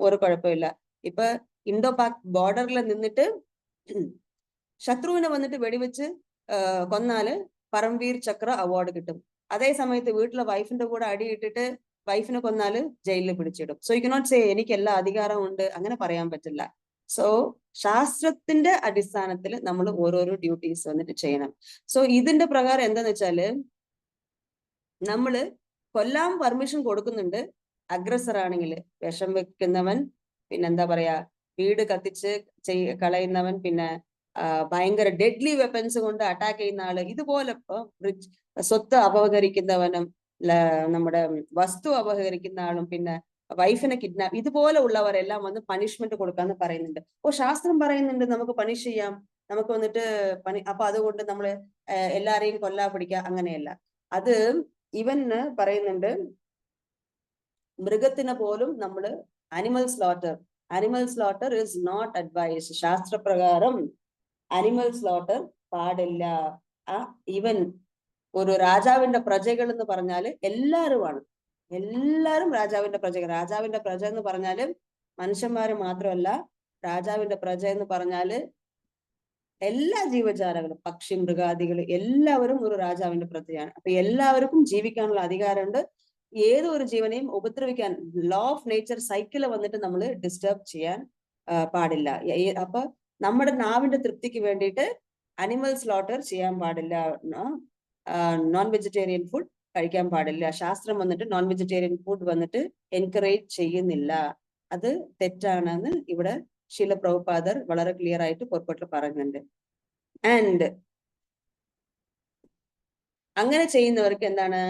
ഒരു കുഴപ്പമില്ല. ഇപ്പൊ ഇന്തോ പാക് ബോർഡറിൽ നിന്നിട്ട് ശത്രുവിനെ വന്നിട്ട് വെടിവെച്ച് കൊന്നാല് പരംവീർ ചക്ര അവാർഡ് കിട്ടും. അതേ സമയത്ത് വീട്ടിലെ വൈഫിന്റെ കൂടെ അടിയിട്ടിട്ട് വൈഫിനെ കൊന്നാല് ജയിലിൽ പിടിച്ചിടും. സോ യു കനോട്ട് സേ എനിക്ക് എല്ലാ അധികാരവും ഉണ്ട്, അങ്ങനെ പറയാൻ പറ്റില്ല. സോ ശാസ്ത്രത്തിന്റെ അടിസ്ഥാനത്തിൽ നമ്മൾ ഓരോരോ ഡ്യൂട്ടീസ് വന്നിട്ട് ചെയ്യണം. സോ ഇതിന്റെ പ്രകാരം എന്താന്ന് വെച്ചാല്, നമ്മള് കൊല്ലാൻ പെർമിഷൻ കൊടുക്കുന്നുണ്ട് അഗ്രസർ ആണെങ്കിൽ, വിഷം വെക്കുന്നവൻ, പിന്നെന്താ പറയാ വീട് കത്തിച്ച് കളയുന്നവൻ, പിന്നെ ഭയങ്കര ഡെഡ്ലി വെപ്പൻസ് കൊണ്ട് അറ്റാക്ക് ചെയ്യുന്ന ആള്, ഇതുപോലെ സ്വത്ത് അപഹരിക്കുന്നവനും നമ്മുടെ വസ്തു അപഹരിക്കുന്ന ആളും, പിന്നെ വൈഫിനെ കിഡ്നാപ്പ്, ഇതുപോലെ ഉള്ളവരെല്ലാം വന്ന് പണിഷ്മെന്റ് കൊടുക്കാന്ന് പറയുന്നുണ്ട്. ശാസ്ത്രം പറയുന്നുണ്ട് നമുക്ക് പണിഷ് ചെയ്യാം, നമുക്ക് വന്നിട്ട് അപ്പൊ അതുകൊണ്ട് നമ്മള് എല്ലാരെയും കൊല്ലാ പിടിക്കുക, അങ്ങനെയല്ല. അത് ഇവന് പറയുന്നുണ്ട്, മൃഗത്തിനെ പോലും നമ്മള് animal slaughter is not advised. ശാസ്ത്രപ്രകാരം അനിമൽ സ്ലോട്ടർ പാടില്ല. ഈവൻ ഒരു രാജാവിന്റെ പ്രജകൾ എന്ന് പറഞ്ഞാല് എല്ലാരും രാജാവിന്റെ പ്രജകൾ. രാജാവിന്റെ പ്രജ എന്ന് പറഞ്ഞാല് മനുഷ്യന്മാര് മാത്രമല്ല, രാജാവിന്റെ പ്രജ എന്ന് പറഞ്ഞാല് എല്ലാ ജീവജാലങ്ങളും, പക്ഷി മൃഗാദികൾ എല്ലാവരും ഒരു രാജാവിന്റെ പ്രജയാണ്. അപ്പൊ എല്ലാവർക്കും ജീവിക്കാനുള്ള അധികാരമുണ്ട്. ഏതൊരു ജീവനെയും ഉപദ്രവിക്കാൻ, ലോ ഓഫ് നേച്ചർ സൈക്കിള് വന്നിട്ട് നമ്മൾ ഡിസ്റ്റർബ് ചെയ്യാൻ പാടില്ല. അപ്പൊ നമ്മുടെ നാവിന്റെ തൃപ്തിക്ക് വേണ്ടിയിട്ട് അനിമൽ സ്ലോട്ടർ ചെയ്യാൻ പാടില്ല, നോൺ വെജിറ്റേറിയൻ ഫുഡ് കഴിക്കാൻ പാടില്ല. ശാസ്ത്രം വന്നിട്ട് നോൺ വെജിറ്റേറിയൻ ഫുഡ് വന്നിട്ട് എൻകറേജ് ചെയ്യുന്നില്ല. അത് തെറ്റാണെന്ന് ഇവിടെ ശീല പ്രഭുപാദർ വളരെ ക്ലിയർ ആയിട്ട് പുറപ്പെട്ട് പറയുന്നുണ്ട്. ആൻഡ് അങ്ങനെ ചെയ്യുന്നവർക്ക് എന്താണ്?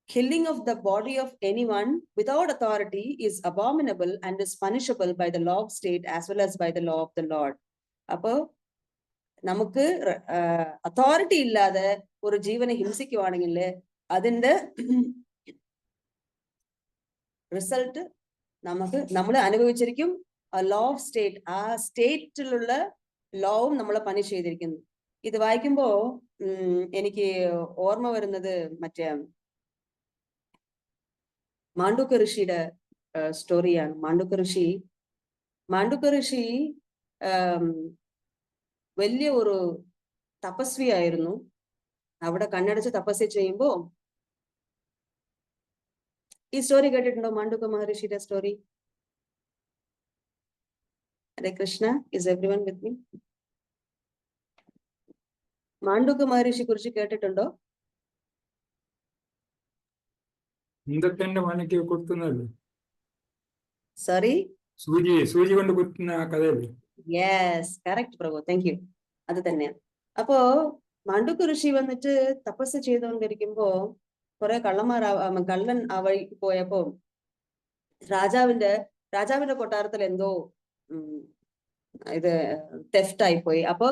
Killing of the body of anyone without authority is abominable and is punishable by the law of state as well as by the law of the Lord. അപ്പോ നമുക്ക് അതോറിറ്റി ഇല്ലാതെ ഒരു ജീവനെ ഹിംസിക്കുവാണെങ്കിൽ അതിന്റെ റിസൾട്ട് നമ്മൾ അനുഭവിച്ചിരിക്കും. ലോ ഓഫ് സ്റ്റേറ്റ്, ആ സ്റ്റേറ്റിലുള്ള ലോവും നമ്മളെ പണിഷ് ചെയ്തിരിക്കുന്നു. ഇത് വായിക്കുമ്പോ എനിക്ക് ഓർമ്മ വരുന്നത് മറ്റേ മാണ്ഡൂക്യ ഋഷിയുടെ സ്റ്റോറിയാണ്. മാണ്ഡൂക്യ ഋഷി വലിയ ഒരു തപസ്വിയായിരുന്നു. അവിടെ കണ്ണടച്ച് തപസ്യ ചെയ്യുമ്പോ, ഈ സ്റ്റോറി കേട്ടിട്ടുണ്ടോ? മാണ്ഡൂക്യ മഹർഷിയുടെ story. Hare Krishna, is everyone with me? Mandukya Maharshi കുറിച്ച് കേട്ടിട്ടുണ്ടോ? സോറി, സൂചി കൊണ്ട് കുത്തുന്ന കഥയല്ലേ? Yes, correct Prabhu, thank you. അത് തന്നെയാണ്. അപ്പോ മാണ്ഡൂക്യ ഋഷി വന്നിട്ട് തപസ് ചെയ്തുകൊണ്ടിരിക്കുമ്പോ കുറെ കള്ളൻ ആ വഴി പോയപ്പോ രാജാവിന്റെ കൊട്ടാരത്തിൽ എന്തോ ഇത് തെഫ്റ്റ് ആയിപ്പോയി. അപ്പോ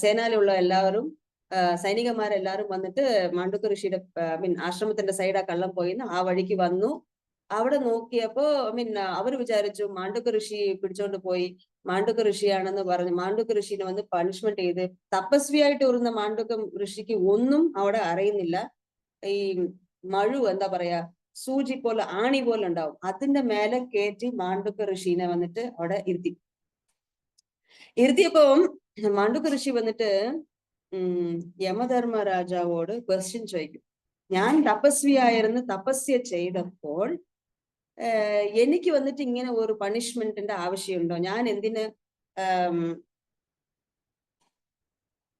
സേനയിലുള്ള എല്ലാവരും, സൈനികന്മാരെല്ലാരും വന്നിട്ട് മാണ്ഡൂക്യ ഋഷിയുടെ ആശ്രമത്തിന്റെ സൈഡ് ആ കള്ളം പോയി ആ വഴിക്ക് വന്നു. അവിടെ നോക്കിയപ്പോ അവർ വിചാരിച്ചു മാണ്ഡൂക്യ ഋഷി പിടിച്ചോണ്ട് പോയി, മാണ്ഡൂക്യ ഋഷിയാണെന്ന് പറഞ്ഞ് മാണ്ഡൂക്യ ഋഷിനെ വന്ന് പണിഷ്മെന്റ് ചെയ്ത്. തപസ്വിയായിട്ട് ഉയർന്ന മാണ്ഡൂക്യ ഋഷിക്ക് ഒന്നും അവിടെ അറിയുന്നില്ല. ഈ എന്താ പറയാ, സൂചി പോലെ, ആണി പോലെ ഉണ്ടാവും, അതിന്റെ മേലെ കയറ്റി മാണ്ഡൂക്യ ഋഷിനെ വന്നിട്ട് അവിടെ ഇരുത്തിയപ്പോ മാണ്ഡൂക്യ ഋഷി വന്നിട്ട് യമധർമ്മ രാജാവോട് ക്വസ്റ്റ്യൻ ചോദിക്കും. ഞാൻ തപസ്വിയായിരുന്നു, തപസ്യ ചെയ്തപ്പോൾ എനിക്ക് വന്നിട്ട് ഇങ്ങനെ ഒരു പണിഷ്മെന്റിന്റെ ആവശ്യമുണ്ടോ? ഞാൻ എന്തിന്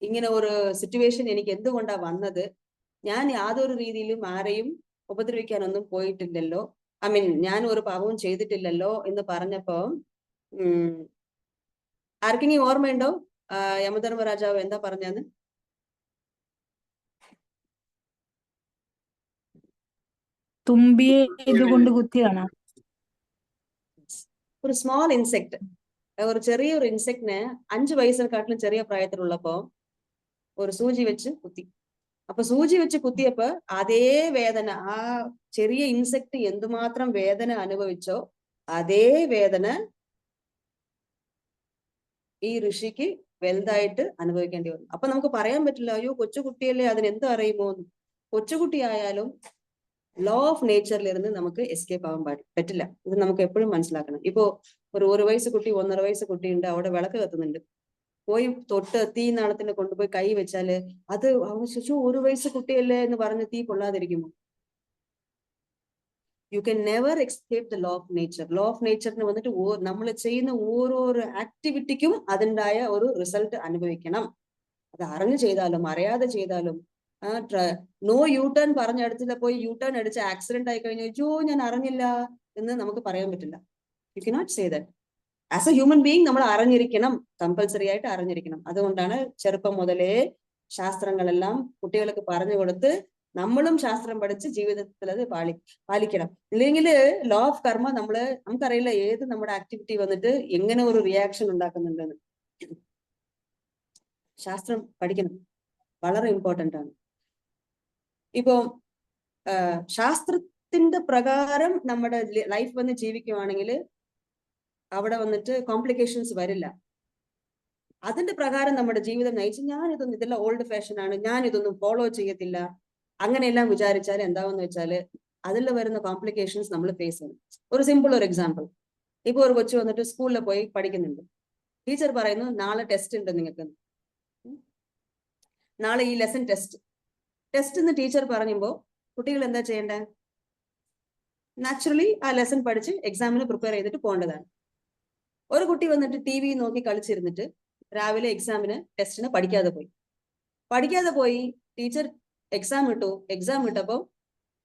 ഇങ്ങനെ ഒരു സിറ്റുവേഷൻ എനിക്ക് എന്തുകൊണ്ടാ വന്നത്? ഞാൻ യാതൊരു രീതിയിലും ആരെയും ഉപദ്രവിക്കാനൊന്നും പോയിട്ടില്ലല്ലോ, ഞാൻ ഒരു പാപവും ചെയ്തിട്ടില്ലല്ലോ എന്ന് പറഞ്ഞപ്പോ ആർക്കെങ്കിലും ഓർമ്മയുണ്ടോ യമധർമ്മ രാജാവ് എന്താ പറഞ്ഞാന്ന്? തുമ്പിയെ ഇതുകൊണ്ട് കുത്തിയാണോ? ഒരു സ്മോൾ ഇൻസെക്ട്, ഒരു ചെറിയൊരു ഇൻസെക്ടിനെ 5 വയസ്സിനെക്കാട്ടിലും ചെറിയ പ്രായത്തിലുള്ളപ്പോ ഒരു സൂചി വെച്ച് കുത്തി. അപ്പൊ സൂചി വെച്ച് കുത്തിയപ്പോ അതേ വേദന, ആ ചെറിയ ഇൻസെക്ട് എന്തുമാത്രം വേദന അനുഭവിച്ചോ അതേ വേദന ഈ ഋഷിക്ക് വലുതായിട്ട് അനുഭവിക്കേണ്ടി വന്നു. അപ്പൊ നമുക്ക് പറയാൻ പറ്റില്ല, അയ്യോ കൊച്ചുകുട്ടിയല്ലേ, അതിനെന്ത് അറിയുമോ? കൊച്ചുകുട്ടിയായാലും ലോ ഓഫ് നേച്ചറിലിരുന്ന് നമുക്ക് എസ്കേപ്പ് ആവാൻ പറ്റില്ല. ഇത് നമുക്ക് എപ്പോഴും മനസ്സിലാക്കണം. ഇപ്പോ ഒരു 1 വയസ്സ് കുട്ടി, 1.5 വയസ്സ് കുട്ടി ഉണ്ട്, അവിടെ വിളക്ക് കത്തുന്നുണ്ട്, പോയി തൊട്ട് തീ നാളത്തിന് കൊണ്ടുപോയി കൈ വെച്ചാല് അത് ശിശു 1 വയസ്സ് കുട്ടിയല്ലേ എന്ന് പറഞ്ഞ് തീ കൊള്ളാതിരിക്കുമോ? You can never escape the law of nature. Law of നേച്ചറിന് വന്നിട്ട് നമ്മൾ ചെയ്യുന്ന ഓരോരോ ആക്ടിവിറ്റിക്കും അതിൻ്റെതായ ഒരു റിസൾട്ട് അനുഭവിക്കണം. അത് അറിഞ്ഞു ചെയ്താലും അറിയാതെ ചെയ്താലും. നോ യു ടേൺ പറഞ്ഞ അടുത്തില്ല പോയി യു ടേൺ അടിച്ച് ആക്സിഡന്റ് ആയി കഴിഞ്ഞു, അയ്യോ ഞാൻ അറിഞ്ഞില്ല എന്ന് നമുക്ക് പറയാൻ പറ്റില്ല. You cannot say that. As A human being നമ്മൾ അറിഞ്ഞിരിക്കണം, കമ്പൽസറി ആയിട്ട് അറിഞ്ഞിരിക്കണം. അതുകൊണ്ടാണ് ചെറുപ്പം മുതലേ ശാസ്ത്രങ്ങളെല്ലാം കുട്ടികൾക്ക് പറഞ്ഞു കൊടുത്ത് നമ്മളും ശാസ്ത്രം പഠിച്ച് ജീവിതത്തിൽ അത് പാലിക്കണം. ഇല്ലെങ്കിൽ ലോ ഓഫ് കർമ്മ നമുക്കറിയില്ല ഏത് നമ്മുടെ ആക്ടിവിറ്റി വന്നിട്ട് എങ്ങനെ ഒരു റിയാക്ഷൻ ഉണ്ടാക്കുന്നുണ്ടെന്ന്. ശാസ്ത്രം പഠിക്കണം, വളരെ ഇമ്പോർട്ടൻ്റ് ആണ്. ഇപ്പോ ശാസ്ത്രത്തിന്റെ പ്രകാരം നമ്മുടെ ലൈഫ് വന്ന് ജീവിക്കുവാണെങ്കിൽ അവിടെ വന്നിട്ട് കോംപ്ലിക്കേഷൻസ് വരില്ല. അതിന്റെ പ്രകാരം നമ്മുടെ ജീവിതം നയിച്ച് ഇതെല്ലാം ഓൾഡ് ഫാഷൻ ആണ്, ഞാൻ ഇതൊന്നും ഫോളോ ചെയ്യത്തില്ല, അങ്ങനെയെല്ലാം വിചാരിച്ചാൽ എന്താവെന്ന് വെച്ചാല് അതിൽ വരുന്ന കോംപ്ലിക്കേഷൻസ് നമ്മൾ ഫേസ് ചെയ്യും. ഒരു എക്സാമ്പിൾ, ഇപ്പൊ ഒരു കൊച്ചു വന്നിട്ട് സ്കൂളിൽ പോയി പഠിക്കുന്നുണ്ട്. ടീച്ചർ പറയുന്നു നാളെ ടെസ്റ്റ് ഉണ്ട് നിങ്ങൾക്ക്, നാളെ ഈ ലെസൺ ടെസ്റ്റ് എന്ന് ടീച്ചർ പറയുമ്പോൾ കുട്ടികൾ എന്താ ചെയ്യേണ്ടേ? നാച്ചുറലി ആ ലെസൺ പഠിച്ച് എക്സാമിന് പ്രിപ്പയർ ചെയ്തിട്ട് പോകേണ്ടതാണ്. ഒരു കുട്ടി വന്നിട്ട് TV നോക്കി കളിച്ചിരുന്നിട്ട് രാവിലെ ടെസ്റ്റിന് പഠിക്കാതെ പോയി. ടീച്ചർ എക്സാം ഇട്ടപ്പോ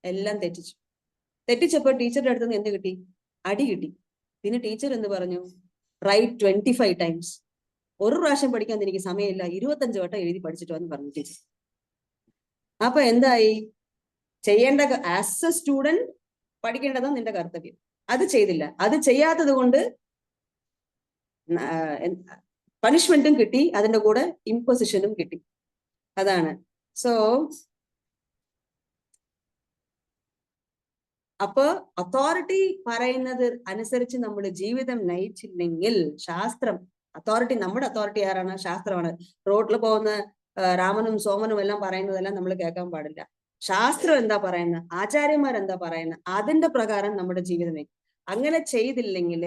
എല്ലാം തെറ്റിച്ചപ്പോ ടീച്ചറുടെ അടുത്ത് നിന്ന് എന്ത് കിട്ടി? അടി കിട്ടി. പിന്നെ ടീച്ചർ എന്ത് പറഞ്ഞു? Write 25 times. ഒരു പ്രാവശ്യം പഠിക്കാൻ എനിക്ക് സമയമില്ല, 25 വട്ടം എഴുതി പഠിച്ചിട്ട് വന്ന് പറഞ്ഞു ടീച്ചർ. അപ്പൊ എന്തായി? ചെയ്യേണ്ട ആസ് എ സ്റ്റുഡന്റ് പഠിക്കേണ്ടതാണ് നിന്റെ കർത്തവ്യം. അത് ചെയ്തില്ല. അത് ചെയ്യാത്തത് കൊണ്ട് പണിഷ്മെന്റും കിട്ടി, അതിന്റെ കൂടെ ഇമ്പോസിഷനും കിട്ടി. അതാണ്. സോ അപ്പൊ അതോറിറ്റി പറയുന്നത് അനുസരിച്ച് നമ്മൾ ജീവിതം നയിച്ചില്ലെങ്കിൽ, ശാസ്ത്രം നമ്മുടെ അതോറിറ്റി ആരാണ്? ശാസ്ത്രമാണ്. റോഡിൽ പോകുന്ന രാമനും സോമനും എല്ലാം പറയുന്നതെല്ലാം നമ്മൾ കേൾക്കാൻ പാടില്ല. ശാസ്ത്രം എന്താ പറയുന്നത്, ആചാര്യന്മാർ എന്താ പറയുന്നത്, അതിന്റെ പ്രകാരം നമ്മുടെ ജീവിതം നയിക്കും. അങ്ങനെ ചെയ്തില്ലെങ്കിൽ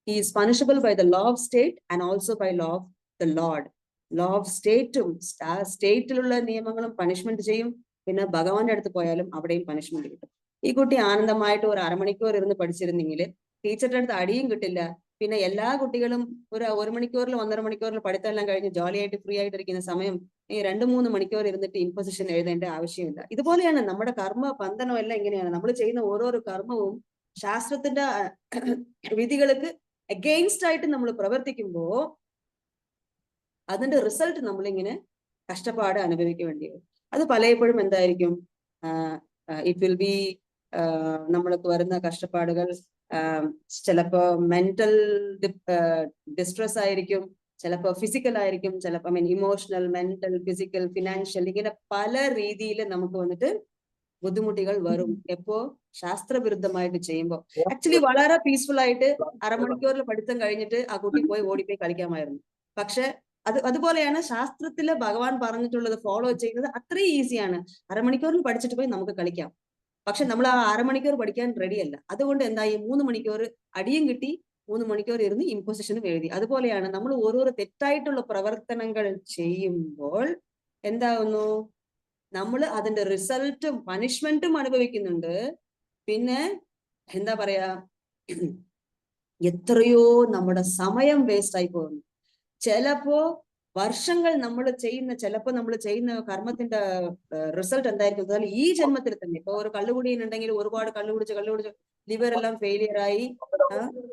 he is punishable by the law of state and also by law of the Lord. Law of സ്റ്റേറ്റിലുള്ള നിയമങ്ങളും പണിഷ്മെന്റ് ചെയ്യും. പിന്നെ ഭഗവാന്റെ അടുത്ത് പോയാലും അവിടെയും പണിഷ്മെന്റ് കിട്ടും. ഈ കുട്ടി ആനന്ദമായിട്ട് ഒരു അരമണിക്കൂർ ഇരുന്ന് പഠിച്ചിരുന്നെങ്കിൽ ടീച്ചറുടെ അടുത്ത് അടിയും കിട്ടില്ല. പിന്നെ എല്ലാ കുട്ടികളും ഒരു മണിക്കൂറിൽ 1.5 മണിക്കൂറിൽ പഠിത്തമെല്ലാം കഴിഞ്ഞ് ജോലിയായിട്ട് ഫ്രീ ആയിട്ടിരിക്കുന്ന സമയം 2-3 മണിക്കൂർ ഇരുന്നിട്ട് ഇമ്പോസിഷൻ എഴുതേണ്ട ആവശ്യമില്ല. ഇതുപോലെയാണ് നമ്മുടെ കർമ്മ ബന്ധനം എല്ലാം ഇങ്ങനെയാണ്. നമ്മൾ ചെയ്യുന്ന ഓരോരോ കർമ്മവും ശാസ്ത്രത്തിന്റെ വിധികൾക്ക് അഗെയിൻസ്റ്റ് ആയിട്ട് നമ്മൾ പ്രവർത്തിക്കുമ്പോ അതിന്റെ റിസൾട്ട് നമ്മളിങ്ങനെ കഷ്ടപ്പാട് അനുഭവിക്കേണ്ടി വരും. അത് പലപ്പോഴും എന്തായിരിക്കും? ഇറ്റ് വിൽ ബി നമ്മൾക്ക് വരുന്ന കഷ്ടപ്പാടുകൾ ചിലപ്പോ മെന്റൽ ഡിസ്ട്രെസ് ആയിരിക്കും, ചിലപ്പോ ഫിസിക്കൽ ആയിരിക്കും, ചിലപ്പോ ഇമോഷണൽ, മെന്റൽ, ഫിസിക്കൽ, ഫിനാൻഷ്യൽ, ഇങ്ങനെ പല രീതിയിൽ നമുക്ക് വന്നിട്ട് ബുദ്ധിമുട്ടുകൾ വരും. എപ്പോ ശാസ്ത്രവിരുദ്ധമായിട്ട് ചെയ്യുമ്പോൾ. ആക്ച്വലി വളരെ പീസ്ഫുൾ ആയിട്ട് അരമണിക്കൂറിൽ പഠിത്തം കഴിഞ്ഞിട്ട് ആ കുട്ടി ഓടിപ്പോയി കളിക്കാമായിരുന്നു. പക്ഷെ അതുപോലെയാണ് ശാസ്ത്രത്തില് ഭഗവാൻ പറഞ്ഞിട്ടുള്ളത് ഫോളോ ചെയ്യുന്നത്. അത്രയും ഈസിയാണ്. അരമണിക്കൂറിൽ പഠിച്ചിട്ട് പോയി നമുക്ക് കളിക്കാം. പക്ഷെ നമ്മൾ ആ അരമണിക്കൂർ പഠിക്കാൻ റെഡിയല്ല. അതുകൊണ്ട് എന്തായി? 3 മണിക്കൂർ അടിയും കിട്ടി, 3 മണിക്കൂർ ഇരുന്ന് ഇമ്പോസിഷനും എഴുതി. അതുപോലെയാണ് നമ്മൾ ഓരോരോ തെറ്റായിട്ടുള്ള പ്രവർത്തനങ്ങൾ ചെയ്യുമ്പോൾ എന്താവുന്നു? നമ്മൾ അതിന്റെ റിസൾട്ടും പണിഷ്മെന്റും അനുഭവിക്കുന്നുണ്ട്. പിന്നെ എന്താ പറയാ, എത്രയോ നമ്മുടെ സമയം വേസ്റ്റ് ആയി പോകുന്നു. ചിലപ്പോ വർഷങ്ങൾ നമ്മൾ ചെയ്യുന്ന കർമ്മത്തിന്റെ റിസൾട്ട് എന്തായിരിക്കും? ഈ ജന്മത്തിൽ തന്നെ. ഇപ്പൊ ഒരു കള്ളുകുടിയുണ്ടെങ്കിൽ ഒരുപാട് കള്ളുകുടിച്ച് ലിവർ എല്ലാം ഫെയിലിയർ ആയി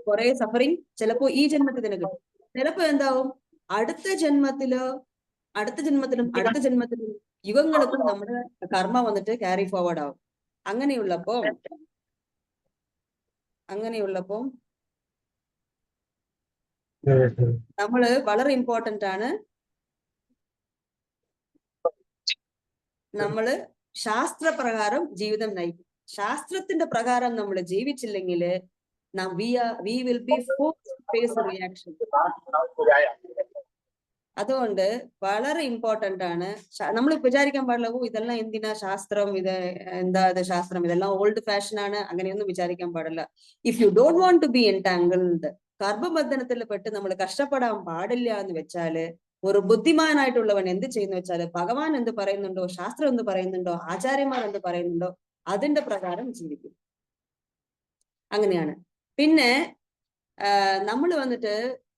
കുറെ സഫറിങ് ചിലപ്പോ ഈ ജന്മത്തിൽ തന്നെ കിട്ടും. ചിലപ്പോ എന്താവും? അടുത്ത ജന്മത്തിലും യുഗങ്ങൾക്കും നമ്മുടെ കർമ്മ വന്നിട്ട് ക്യാരി ഫോർവേഡ് ആവും. അങ്ങനെയുള്ളപ്പോ നമ്മള് വളരെ ഇമ്പോർട്ടന്റ് ആണ്. നമ്മള് ശാസ്ത്രപ്രകാരം ജീവിതം നയിക്കും. ശാസ്ത്രത്തിന്റെ പ്രകാരം നമ്മൾ ജീവിച്ചില്ലെങ്കിൽ we will be forced to face a reaction. അതുകൊണ്ട് വളരെ ഇമ്പോർട്ടന്റ് ആണ്. നമ്മൾ വിചാരിക്കാൻ പാടില്ല ഇതെല്ലാം എന്തിനാ ശാസ്ത്രം, ശാസ്ത്രം ഇതെല്ലാം ഓൾഡ് ഫാഷൻ ആണ്, അങ്ങനെയൊന്നും വിചാരിക്കാൻ പാടില്ല. If you don't want to be entangled, കർമ്മബന്ധനത്തിൽ പെട്ട് നമ്മൾ കഷ്ടപ്പെടാൻ പാടില്ല എന്ന് വെച്ചാല്, ഒരു ബുദ്ധിമാനായിട്ടുള്ളവൻ എന്ത് ചെയ്യുന്ന വെച്ചാല് ഭഗവാൻ എന്ത് പറയുന്നുണ്ടോ, ശാസ്ത്രം എന്ത് പറയുന്നുണ്ടോ, ആചാര്യന്മാർ എന്ത് പറയുന്നുണ്ടോ അതിന്റെ പ്രകാരം ജീവിക്കും. അങ്ങനെയാണ്. പിന്നെ നമ്മൾ വന്നിട്ട്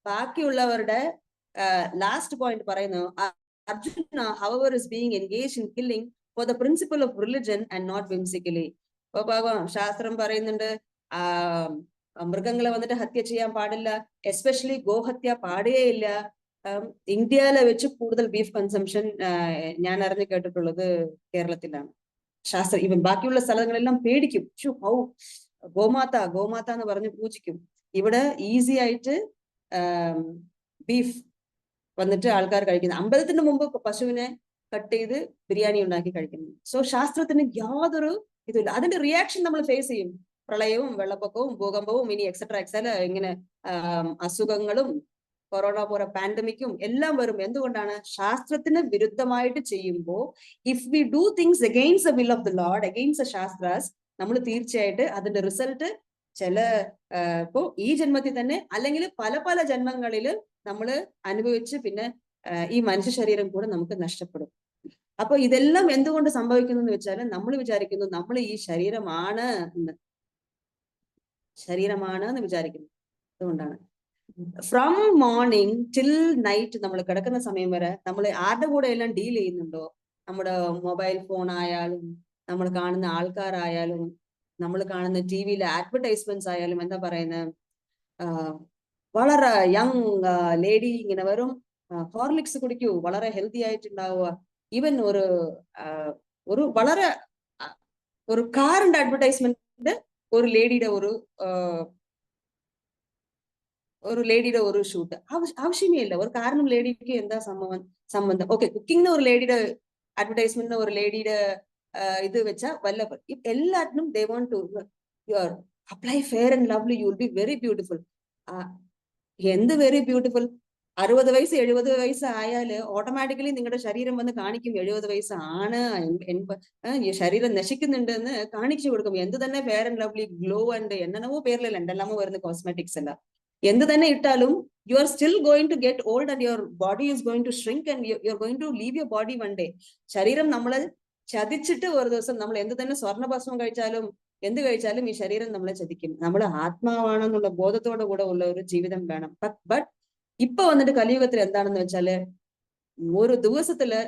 ബാക്കിയുള്ളവരുടെ ലാസ്റ്റ് പോയിന്റ് പറയുന്നു, Arjuna however is being engaged in killing for the principle of religion and not whimsically. ഇപ്പൊ ഭഗവാൻ ശാസ്ത്രം പറയുന്നുണ്ട് മൃഗങ്ങളെ വന്നിട്ട് ഹത്യ ചെയ്യാൻ പാടില്ല, എസ്പെഷ്യലി ഗോഹത്യ പാടുകയില്ല. ഇന്ത്യയിലെ വെച്ച് കൂടുതൽ ബീഫ് കൺസംഷൻ ഞാൻ അറിഞ്ഞു കേട്ടിട്ടുള്ളത് കേരളത്തിലാണ്. ശാസ്ത്രം ഇവൻ ബാക്കിയുള്ള സ്ഥലങ്ങളെല്ലാം പേടിക്കും, ഗോമാത എന്ന് പറഞ്ഞ് പൂജിക്കും. ഇവിടെ ഈസി ആയിട്ട് ബീഫ് വന്നിട്ട് ആൾക്കാർ കഴിക്കുന്നത്. അമ്പലത്തിന് മുമ്പ് പശുവിനെ കട്ട് ചെയ്ത് ബിരിയാണി ഉണ്ടാക്കി കഴിക്കുന്നു. സോ ശാസ്ത്രത്തിന് യാതൊരു ഇതില്ല. അതിന്റെ റിയാക്ഷൻ നമ്മൾ ഫേസ് ചെയ്യും. പ്രളയവും വെള്ളപ്പൊക്കവും ഭൂകമ്പവും ഇനി എക്സെട്ര ഇങ്ങനെ അസുഖങ്ങളും കൊറോണ പോലെ പാൻഡമിക്കും എല്ലാം വരും. എന്തുകൊണ്ടാണ്? ശാസ്ത്രത്തിന് വിരുദ്ധമായിട്ട് ചെയ്യുമ്പോൾ if we do things against the will of the lord, against the shastras, നമ്മൾ തീർച്ചയായിട്ട് അതിന്റെ റിസൾട്ട് ചില ഇപ്പോ ഈ ജന്മത്തിൽ തന്നെ അല്ലെങ്കിൽ പല പല ജന്മങ്ങളിൽ നമ്മൾ അനുഭവിച്ച് പിന്നെ ഈ മനുഷ്യ ശരീരം കൂടെ നമുക്ക് നഷ്ടപ്പെടും. അപ്പൊ ഇതെല്ലാം എന്തുകൊണ്ട് സംഭവിക്കുന്നു എന്ന് വെച്ചാൽ നമ്മൾ വിചാരിക്കുന്നു നമ്മൾ ഈ ശരീരമാണ് എന്ന് വിചാരിക്കുന്നു. അതുകൊണ്ടാണ് ഫ്രം മോർണിംഗ് ടിൽ നൈറ്റ് നമ്മൾ കിടക്കുന്ന സമയം വരെ നമ്മൾ ആരുടെ കൂടെ എല്ലാം ഡീൽ ചെയ്യുന്നുണ്ടോ, നമ്മുടെ മൊബൈൽ ഫോൺ ആയാലും നമ്മൾ കാണുന്ന ആൾക്കാരായാലും നമ്മൾ കാണുന്ന ടി വിയിലെ അഡ്വർടൈസ്മെന്റ്സ് ആയാലും എന്താ പറയുന്നത്, വളരെ യങ് ലേഡി ഇങ്ങനെ വരും, ഹോർലിക്സ് കുടിക്കൂ, വളരെ ഹെൽത്തി ആയിട്ടുണ്ടാവുക. ഈവൻ ഒരു വളരെ ഒരു കാറിന്റെ അഡ്വർടൈസ്മെന്റ് ഒരു ലേഡിയുടെ ഒരു ഷൂട്ട് ആവശ്യമേ ഇല്ല. ഒരു കാറിനും ലേഡിക്ക് എന്താ സംബന്ധം? ഓക്കെ, കുക്കിംഗ് ഒരു ലേഡിയുടെ അഡ്വർടൈസ്മെന്റ് ഒരു ലേഡിയുടെ ഇത് വെച്ചാൽ വല്ല എല്ലാത്തിനും they want to your apply Fair and Lovely, you will be very beautiful. എന്ത് വെരി ബ്യൂട്ടിഫുൾ? 60 വയസ്സ് 70 വയസ്സ് ആയാല് ഓട്ടോമാറ്റിക്കലി നിങ്ങളുടെ ശരീരം വന്ന് കാണിക്കും 70 വയസ്സാണ്, ശരീരം നശിക്കുന്നുണ്ട് എന്ന് കാണിച്ചു കൊടുക്കും. എന്ത് തന്നെ Fair and Lovely, Glow and എന്നോ പേരിലല്ല എന്തെല്ലാമോ വരുന്ന കോസ്മെറ്റിക്സ് അല്ല. എന്ത് തന്നെ ഇട്ടാലും you are still going to get old and your body is going to shrink and you are going to leave your body one day. ശരീരം നമ്മളെ ചതിച്ചിട്ട് ഒരു ദിവസം നമ്മൾ എന്ത് തന്നെ സ്വർണ്ണഭസ്മം കഴിച്ചാലും എന്ത് കഴിച്ചാലും ഈ ശരീരം നമ്മളെ ചതിക്കും. നമ്മൾ ആത്മാവാണെന്നുള്ള ബോധത്തോടെ കൂടെ ഉള്ള ഒരു ജീവിതം വേണം. ബട്ട് ഇപ്പൊ വന്നിട്ട് കലിയുഗത്തിൽ എന്താണെന്ന് വെച്ചാല് ഒരു ദിവസത്തില്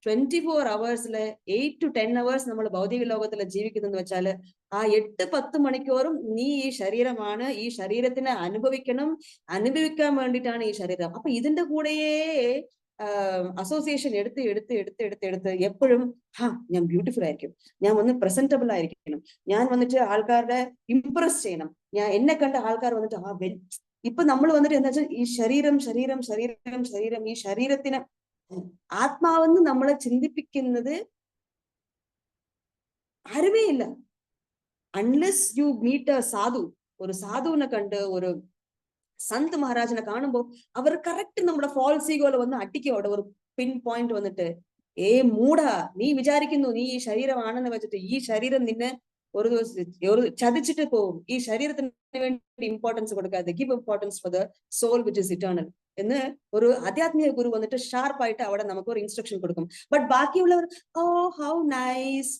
24 hours-ല് 8 to 10 hours നമ്മൾ ഭൗതിക ലോകത്തിൽ ജീവിക്കുന്നെന്ന് വെച്ചാല് ആ 8-10 മണിക്കൂറും നീ ഈ ശരീരമാണ്, ഈ ശരീരത്തിനെ അനുഭവിക്കാൻ വേണ്ടിയിട്ടാണ് ഈ ശരീരം. അപ്പൊ ഇതിന്റെ കൂടെയേ അസോസിയേഷൻ എടുത്ത് എപ്പോഴും ഞാൻ ബ്യൂട്ടിഫുൾ ആയിരിക്കും, ഞാൻ വന്ന് പ്രസന്റബിൾ ആയിരിക്കണം, ഞാൻ വന്നിട്ട് ആൾക്കാരുടെ ഇംപ്രസ് ചെയ്യണം, ഞാൻ എന്നെ കണ്ട ആൾക്കാർ വന്നിട്ട് ഇപ്പൊ നമ്മൾ വന്നിട്ട് എന്താ വെച്ചാൽ ഈ ശരീരം ഈ ശരീരത്തിന് ആത്മാവെന്ന് നമ്മളെ ചിന്തിപ്പിക്കുന്നത് അറിവേ ഇല്ല. അൺലെസ് യു മീറ്റ് എ സാധു, ഒരു സാധുവിനെ കണ്ട് ഒരു സന്ത് മഹാരാജനെ കാണുമ്പോൾ അവർ കറക്റ്റ് നമ്മുടെ ഫോൾസ് ഈഗോയിൽ വന്ന് അടിക്കും. അവിടെ ഒരു പിൻ പോയിന്റ് വന്നിട്ട് മൂടാ, നീ വിചാരിക്കുന്നു നീ ഈ ശരീരമാണെന്ന് വെച്ചിട്ട് ഈ ശരീരം നിന്നെ ഒരു ദിവസം ചതിച്ചിട്ട് പോകും. ഈ ശരീരത്തിന് വേണ്ടി ഇമ്പോർട്ടൻസ് കൊടുക്കാതെ give importance for the soul which is eternal എന്ന് ഒരു ആധ്യാത്മിക ഗുരു വന്നിട്ട് ഷാർപ്പായിട്ട് അവിടെ നമുക്ക് ഒരു ഇൻസ്ട്രക്ഷൻ കൊടുക്കും. ബട്ട് ബാക്കിയുള്ളവർ ഹൗ നൈസ്,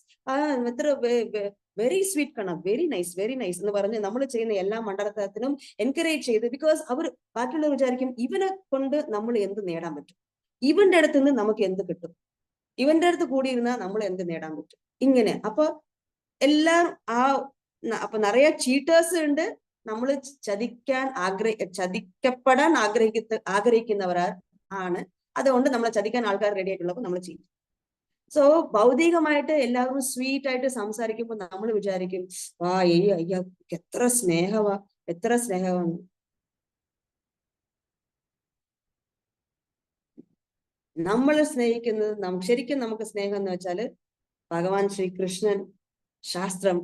വെരി സ്വീറ്റ് കണ, വെരി നൈസ് എന്ന് പറഞ്ഞ് നമ്മൾ ചെയ്യുന്ന എല്ലാ മണ്ഡലത്തിനും എൻകറേജ് ചെയ്ത്, ബിക്കോസ് അവർ ബാക്കിയുള്ളവർ വിചാരിക്കും ഇവനെ കൊണ്ട് നമ്മൾ എന്ത് നേടാൻ പറ്റും, ഇവന്റെ അടുത്ത് നിന്ന് നമുക്ക് എന്ത് കിട്ടും, ഇവന്റെ അടുത്ത് കൂടിയിരുന്നാൽ നമ്മൾ എന്ത് നേടാൻ പറ്റും, ഇങ്ങനെ. അപ്പൊ എല്ലാം അപ്പൊ നിറയെ ചീറ്റേഴ്സ് ഉണ്ട്. നമ്മൾ ചതിക്കപ്പെടാൻ ആഗ്രഹിക്കുന്നവരാണ്. അതുകൊണ്ട് നമ്മളെ ചതിക്കാൻ ആൾക്കാർ റെഡി ആയിട്ടുള്ളപ്പോൾ നമ്മൾ ചെയ്യും. സോ ഭൗതികമായിട്ട് എല്ലാവരും സ്വീറ്റ് ആയിട്ട് സംസാരിക്കുമ്പോൾ നമ്മൾ വിചാരിക്കും അയ്യ എത്ര സ്നേഹമാണ്. നമ്മൾ സ്നേഹിക്കുന്നത് ശരിക്കും നമുക്ക് സ്നേഹം എന്ന് വെച്ചാല് ഭഗവാൻ ശ്രീകൃഷ്ണൻ, ശാസ്ത്രം,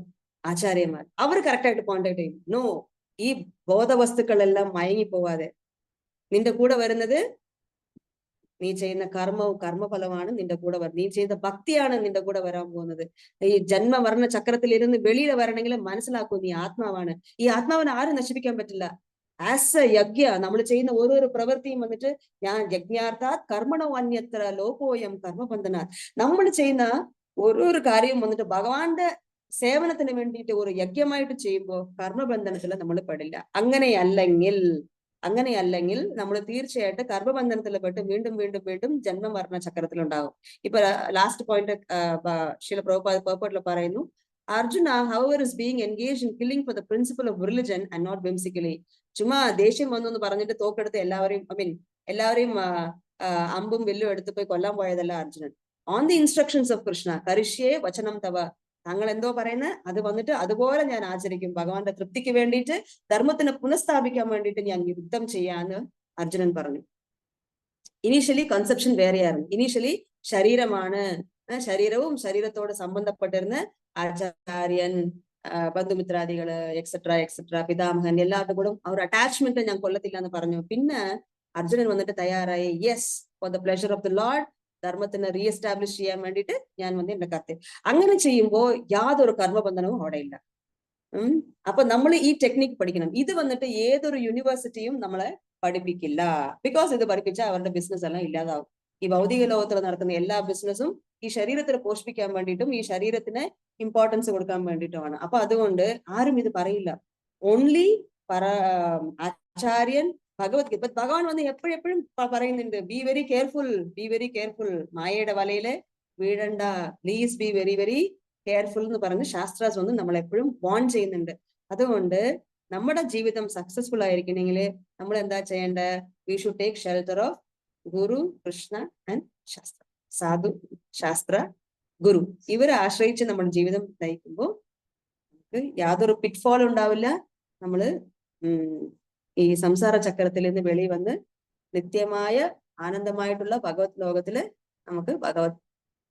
ആചാര്യന്മാർ അവർ കറക്റ്റായിട്ട് പോയിന്റ് ഔട്ട് ചെയ്യും. നോ, ഈ ബോധവസ്തുക്കളെല്ലാം മയങ്ങിപ്പോവാതെ നിന്റെ കൂടെ വരുന്നത് നീ ചെയ്യുന്ന കർമ്മഫലമാണ് നിന്റെ കൂടെ നീ ചെയ്ത ഭക്തിയാണ് നിന്റെ കൂടെ വരാൻ പോകുന്നത്. ഈ ജന്മവർണ്ണ ചക്രത്തിൽ ഇരുന്ന് വെളിയിൽ വരണമെങ്കിൽ മനസ്സിലാക്കൂ നീ ആത്മാവാണ്. ഈ ആത്മാവിനെ ആരും നശിപ്പിക്കാൻ പറ്റില്ല. ആസ് എ യജ്ഞ നമ്മൾ ചെയ്യുന്ന ഓരോരോ പ്രവൃത്തിയും വന്നിട്ട് ഞാൻ യജ്ഞാർത്ഥാത് കർമ്മണോ അന്യത്ര ലോകോയം കർമ്മബന്ധന. നമ്മൾ ചെയ്യുന്ന ഓരോരോ കാര്യവും വന്നിട്ട് ഭഗവാന്റെ സേവനത്തിന് വേണ്ടിയിട്ട് ഒരു യജ്ഞമായിട്ട് ചെയ്യുമ്പോൾ കർമ്മബന്ധനത്തിൽ നമ്മൾ പെടില്ല. അങ്ങനെയല്ലെങ്കിൽ നമ്മൾ തീർച്ചയായിട്ടും കർമ്മബന്ധനത്തിൽ പെട്ട് വീണ്ടും ജന്മം മരണ ചക്രത്തിലുണ്ടാവും. ഇപ്പൊ ലാസ്റ്റ് പോയിന്റ് ശീല പ്രഭുപാദ് പറയുന്നു, Arjuna however is being engaged in killing for the principle of religion and not whimsically. ചുമ്മാ ദേഷ്യം വന്നു എന്ന് പറഞ്ഞിട്ട് തോക്കെടുത്ത് എല്ലാവരെയും അമ്പും വില്ലും എടുത്ത് പോയി കൊല്ലാൻ പോയതല്ല Arjunan. On the instructions of Krishna കരിഷ്യേ വചനം തവ, താങ്കൾ എന്തോ പറയുന്നത് അത് വന്നിട്ട് അതുപോലെ ഞാൻ ആചരിക്കും. ഭഗവാന്റെ തൃപ്തിക്ക് വേണ്ടിയിട്ട് ധർമ്മത്തിനെ പുനഃസ്ഥാപിക്കാൻ വേണ്ടിയിട്ട് ഞാൻ യുദ്ധം ചെയ്യാന്ന് അർജുനൻ പറഞ്ഞു. Initially conception വേറെയായിരുന്നു. ഇനീഷ്യലി ശരീരമാണ്, ശരീരവും ശരീരത്തോട് സംബന്ധപ്പെട്ടിരുന്ന ആചാര്യൻ, ബന്ധുമിത്രാദികള് എക്സെട്ര പിതാമഹൻ എല്ലാവരുടെ കൂടെ ഒരു അറ്റാച്ച്മെന്റ് ഞാൻ കൊല്ലത്തില്ല എന്ന് പറഞ്ഞു. പിന്നെ അർജുനൻ വന്നിട്ട് തയ്യാറായി, yes for the pleasure of the lord ധർമ്മത്തിനെ റീഎസ്റ്റാബ്ലിഷ് ചെയ്യാൻ വേണ്ടിയിട്ട് ഞാൻ എന്റെ കർത്തവ്യം അങ്ങനെ ചെയ്യുമ്പോൾ യാതൊരു കർമ്മബന്ധനവും അവിടെ ഇല്ല. അപ്പൊ നമ്മൾ ഈ ടെക്നിക്ക് പഠിക്കണം. ഇത് വന്നിട്ട് ഏതൊരു യൂണിവേഴ്സിറ്റിയും നമ്മളെ പഠിപ്പിക്കില്ല. ബിക്കോസ് ഇത് പഠിപ്പിച്ചാൽ അവരുടെ ബിസിനസ് എല്ലാം ഇല്ലാതാവും. ഈ ഭൗതിക ലോകത്തിൽ നടക്കുന്ന എല്ലാ ബിസിനസ്സും ഈ ശരീരത്തിനെ പോഷിപ്പിക്കാൻ വേണ്ടിയിട്ടും ഈ ശരീരത്തിന് ഇമ്പോർട്ടൻസ് കൊടുക്കാൻ വേണ്ടിയിട്ടുമാണ്. അപ്പൊ അതുകൊണ്ട് ആരും ഇത് പറയില്ല. ഓൺലി ആചാര്യൻ ഭഗവത്ഗീത. ഇപ്പൊ ഭഗവാൻ വന്ന് എപ്പോഴെപ്പോഴും പറയുന്നുണ്ട്, be very careful, be very careful, മായയുടെ വലയില് വീഴണ്ട, please be very very careful എന്ന് പറഞ്ഞ് ശാസ്ത്രാസ് വന്ന് നമ്മളെപ്പോഴും വാൺ ചെയ്യുന്നുണ്ട്. അതുകൊണ്ട് നമ്മുടെ ജീവിതം സക്സസ്ഫുൾ ആയിരിക്കണമെങ്കിൽ നമ്മൾ എന്താ ചെയ്യേണ്ടത്? We should take shelter of Guru, Krishna and ശാസ്ത്ര. സാധു, ശാസ്ത്ര, ഗുരു, ഇവരെ ആശ്രയിച്ച് നമ്മുടെ ജീവിതം നയിക്കുമ്പോൾ നമുക്ക് യാതൊരു പിറ്റ്ഫോൾ ഉണ്ടാവില്ല. നമ്മള് ഈ സംസാര ചക്രത്തിൽ നിന്ന് വെളി വന്ന് നിത്യമായ ആനന്ദമായിട്ടുള്ള ഭഗവത് ലോകത്തില് നമുക്ക്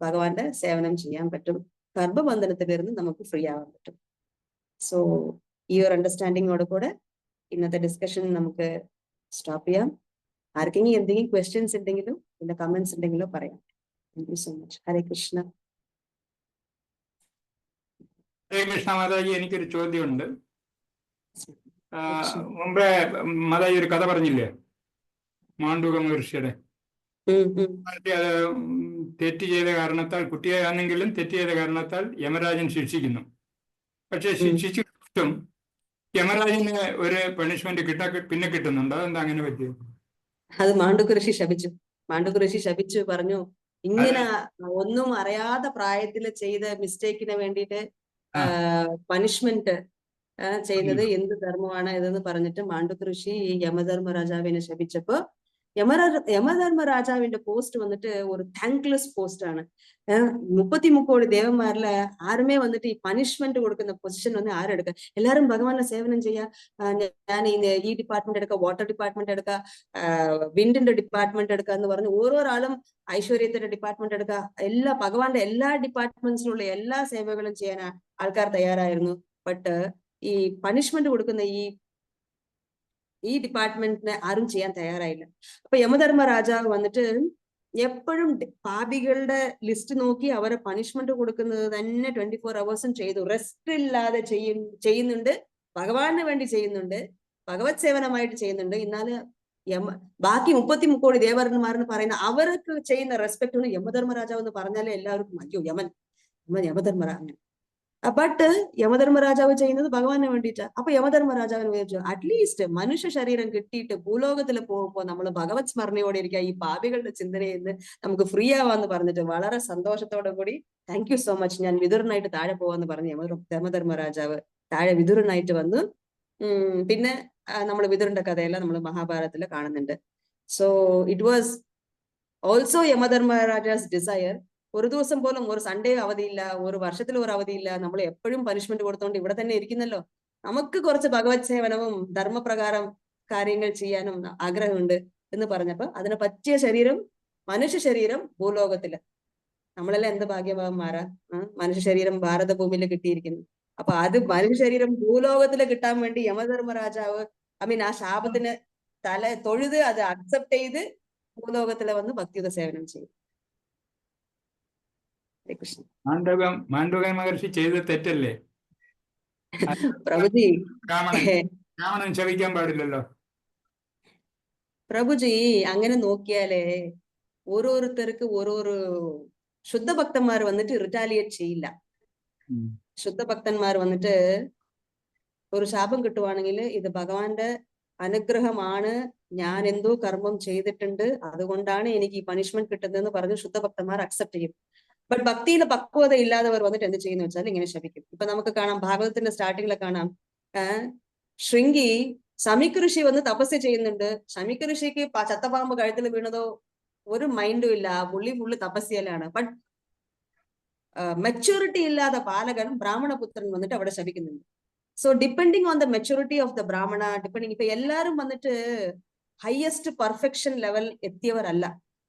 ഭഗവാന്റെ സേവനം ചെയ്യാൻ പറ്റും. ഗർഭബന്ധനത്തിലിരുന്ന് നമുക്ക് ഫ്രീ ആവാൻ പറ്റും. സോ ഈ ഒരു അണ്ടർസ്റ്റാൻഡിങ്ങോട് കൂടെ ഇന്നത്തെ ഡിസ്കഷൻ നമുക്ക് സ്റ്റോപ്പ് ചെയ്യാം. ആർക്കെങ്കിലും എന്തെങ്കിലും ക്വസ്റ്റ്യൻസ് ഉണ്ടെങ്കിലും പിന്നെ കമന്റ്സ് ഉണ്ടെങ്കിലോ പറയാം. Thank you so much. Hare Krishna. Hare Krishna Mataji, എനിക്കൊരു ചോദ്യമുണ്ട്. മുമ്പേ മാതാജി ഒരു കഥ പറഞ്ഞില്ലേ, മാണ്ഡൂക മഹർഷിയുടെ. അത് തെറ്റ് ചെയ്ത കാരണത്താൽ, കുട്ടിയാണെങ്കിലും തെറ്റ് ചെയ്ത കാരണത്താൽ യമരാജൻ ശിക്ഷിക്കുന്നു. പക്ഷെ ശിക്ഷിച്ചിട്ടും യമരാജന് ഒരു പണിഷ്മെന്റ് പിന്നെ കിട്ടുന്നുണ്ട്. അതെന്താ അങ്ങനെ പറ്റിയത്? അത് മാണ്ഡൂക ഋഷി ശപിച്ചു. മാണ്ഡൂക ഋഷി ശപിച്ചു, പറഞ്ഞു ഇങ്ങനെ ഒന്നും അറിയാത്ത പ്രായത്തിൽ ചെയ്ത മിസ്റ്റേക്കിന് വേണ്ടിയിട്ട് പണിഷ്മെന്റ് ചെയ്യുന്നത് എന്ത് ധർമ്മമാണ് ഇതെന്ന് പറഞ്ഞിട്ട് മാണ്ഡൂക ഋഷി യമധർമ്മ രാജാവിനെ ശപിച്ചപ്പോ യമധർമ്മ രാജാവിന്റെ പോസ്റ്റ് വന്നിട്ട് ഒരു താങ്ക്ലെസ് പോസ്റ്റ് ആണ്. 33 കോടി ദേവന്മാരില് ആരുമേ വന്നിട്ട് ഈ പണിഷ്മെന്റ് കൊടുക്കുന്ന പൊസിഷൻ വന്ന് ആരെടുക്കുക? എല്ലാരും ഭഗവാനെ സേവനം ചെയ്യാ, ഞാൻ ഈ ഡിപ്പാർട്ട്മെന്റ് എടുക്കുക, വാട്ടർ ഡിപ്പാർട്ട്മെന്റ് എടുക്കുക, വിൻഡിന്റെ ഡിപ്പാർട്ട്മെന്റ് എടുക്കുക എന്ന് പറഞ്ഞ് ഓരോരാളും ഐശ്വര്യത്തിന്റെ ഡിപ്പാർട്ട്മെന്റ് എടുക്കുക, എല്ലാ ഭഗവാന്റെ എല്ലാ ഡിപ്പാർട്ട്മെന്റ്സിലുള്ള എല്ലാ സേവകളും ചെയ്യാൻ ആൾക്കാർ തയ്യാറായിരുന്നു. ബട്ട് ഈ പണിഷ്മെന്റ് കൊടുക്കുന്ന ഈ ഡിപ്പാർട്ട്മെന്റിനെ ആരും ചെയ്യാൻ തയ്യാറായില്ല. അപ്പൊ യമധർമ്മ രാജാവ് വന്നിട്ട് എപ്പോഴും പാപികളുടെ ലിസ്റ്റ് നോക്കി അവരെ പണിഷ്മെന്റ് കൊടുക്കുന്നത് തന്നെ 24 hours ചെയ്തു. റെസ്റ്റ് ഇല്ലാതെ ചെയ്യുന്നുണ്ട്, ഭഗവാന് വേണ്ടി ചെയ്യുന്നുണ്ട്, ഭഗവത് സേവനമായിട്ട് ചെയ്യുന്നുണ്ട്. എന്നാല് ബാക്കി 33 കോടി ദേവന്മാരെന്ന് പറയുന്ന അവർക്ക് ചെയ്യുന്ന റെസ്പെക്ട് യമധർമ്മ രാജാവ് എന്ന് പറഞ്ഞാലേ എല്ലാവർക്കും അയ്യോ യമധർമ്മ. ബട്ട് യമധർമ്മ രാജാവ് ചെയ്യുന്നത് ഭഗവാന് വേണ്ടിയിട്ടാ. അപ്പൊ യമധർമ്മ രാജാവിന് വിചാരിച്ചു, അറ്റ്ലീസ്റ്റ് മനുഷ്യ ശരീരം കിട്ടിയിട്ട് ഭൂലോകത്തിൽ പോകുമ്പോൾ നമ്മൾ ഭഗവത് സ്മരണയോടെ ഇരിക്കുക, ഈ പാപികളുടെ ചിന്തനയിൽ നിന്ന് നമുക്ക് ഫ്രീ ആവാന്ന് പറഞ്ഞിട്ട് വളരെ സന്തോഷത്തോടു കൂടി താങ്ക് യു സോ മച്ച്, ഞാൻ വിതുരനായിട്ട് താഴെ പോവാന്ന് പറഞ്ഞ് യമധർമ്മ രാജാവ് താഴെ വിതുരനായിട്ട് വന്നു. പിന്നെ നമ്മൾ വിതുരന്റെ കഥയെല്ലാം നമ്മൾ മഹാഭാരതത്തിൽ കാണുന്നുണ്ട്. So it was also Yamadharma Raja's desire. ഒരു ദിവസം പോലും ഒരു സൺഡേ അവധിയില്ല, ഒരു വർഷത്തിൽ ഒരു അവധിയില്ല, നമ്മൾ എപ്പോഴും പണിഷ്മെന്റ് കൊടുത്തോണ്ട് ഇവിടെ തന്നെ ഇരിക്കുന്നല്ലോ, നമുക്ക് കുറച്ച് ഭഗവത് സേവനവും ധർമ്മപ്രകാരം കാര്യങ്ങൾ ചെയ്യാനും ആഗ്രഹമുണ്ട് എന്ന് പറഞ്ഞപ്പോ അതിനെ പറ്റിയ ശരീരം, മനുഷ്യ ശരീരം ഭൂലോകത്തില്. നമ്മളെല്ലാം എന്ത് ഭാഗ്യവാന്മാരാ, മനുഷ്യ ശരീരം ഭാരതഭൂമിയിൽ കിട്ടിയിരിക്കുന്നു. അപ്പൊ അത് മനുഷ്യ ശരീരം ഭൂലോകത്തില് കിട്ടാൻ വേണ്ടി യമധർമ്മ രാജാവ് ആ ശാപത്തിന് തൊഴുത് അത് അക്സെപ്റ്റ് ചെയ്ത് ഭൂലോകത്തിലെ വന്ന് ഭക്തിയുത സേവനം ചെയ്യും. മാണ്ഡൂക മഹർഷി ചെയ്ത തെറ്റല്ലേ പ്രഭുജി? രാവണൻ ശപിക്കാൻ പാടില്ലല്ലോ പ്രഭുജി. അങ്ങനെ നോക്കിയാലേ ഓരോരുത്തർക്ക് ഓരോരു ശുദ്ധഭക്തന്മാർ വന്നിട്ട് റിറ്റാലിയേറ്റ് ചെയ്യില്ല. ശുദ്ധഭക്തന്മാർ വന്നിട്ട് ഒരു ശാപം കിട്ടുവാണെങ്കിൽ ഇത് ഭഗവാന്റെ അനുഗ്രഹമാണ്, ഞാൻ എന്തോ കർമ്മം ചെയ്തിട്ടുണ്ട്, അതുകൊണ്ടാണ് എനിക്ക് ഈ പണിഷ്മെന്റ് കിട്ടുന്നതെന്ന് പറഞ്ഞ് ശുദ്ധഭക്തന്മാർ അക്സെപ്റ്റ് ചെയ്യും. ബട്ട് ഭക്തിയിൽ പക്വത ഇല്ലാത്തവർ വന്നിട്ട് എന്ത് ചെയ്യുന്ന വെച്ചാൽ ഇങ്ങനെ ശപിക്കും. ഇപ്പൊ നമുക്ക് കാണാം, ഭാഗവതത്തിന്റെ സ്റ്റാർട്ടിങ്ങിൽ കാണാം, ശൃംഗി ശമിക് ഋഷി വന്ന് തപസ് ചെയ്യുന്നുണ്ട്. ശമിക് ഋഷിക്ക് ചത്തപാമ്പ് കഴുത്തിൽ വീണതോ ഒരു മൈൻഡും ഇല്ല, പുള്ളി ഫുള്ള് തപസ്യയിലാണ്. ബട്ട് മെച്യൂരിറ്റി ഇല്ലാത്ത പാലകൻ ബ്രാഹ്മണപുത്രൻ വന്നിട്ട് അവിടെ ശപിക്കുന്നുണ്ട്. So depending on the maturity of the Brahmana, depending ഇപ്പൊ എല്ലാരും വന്നിട്ട് ഹയസ്റ്റ് പെർഫെക്ഷൻ ലെവൽ എത്തിയവരല്ല.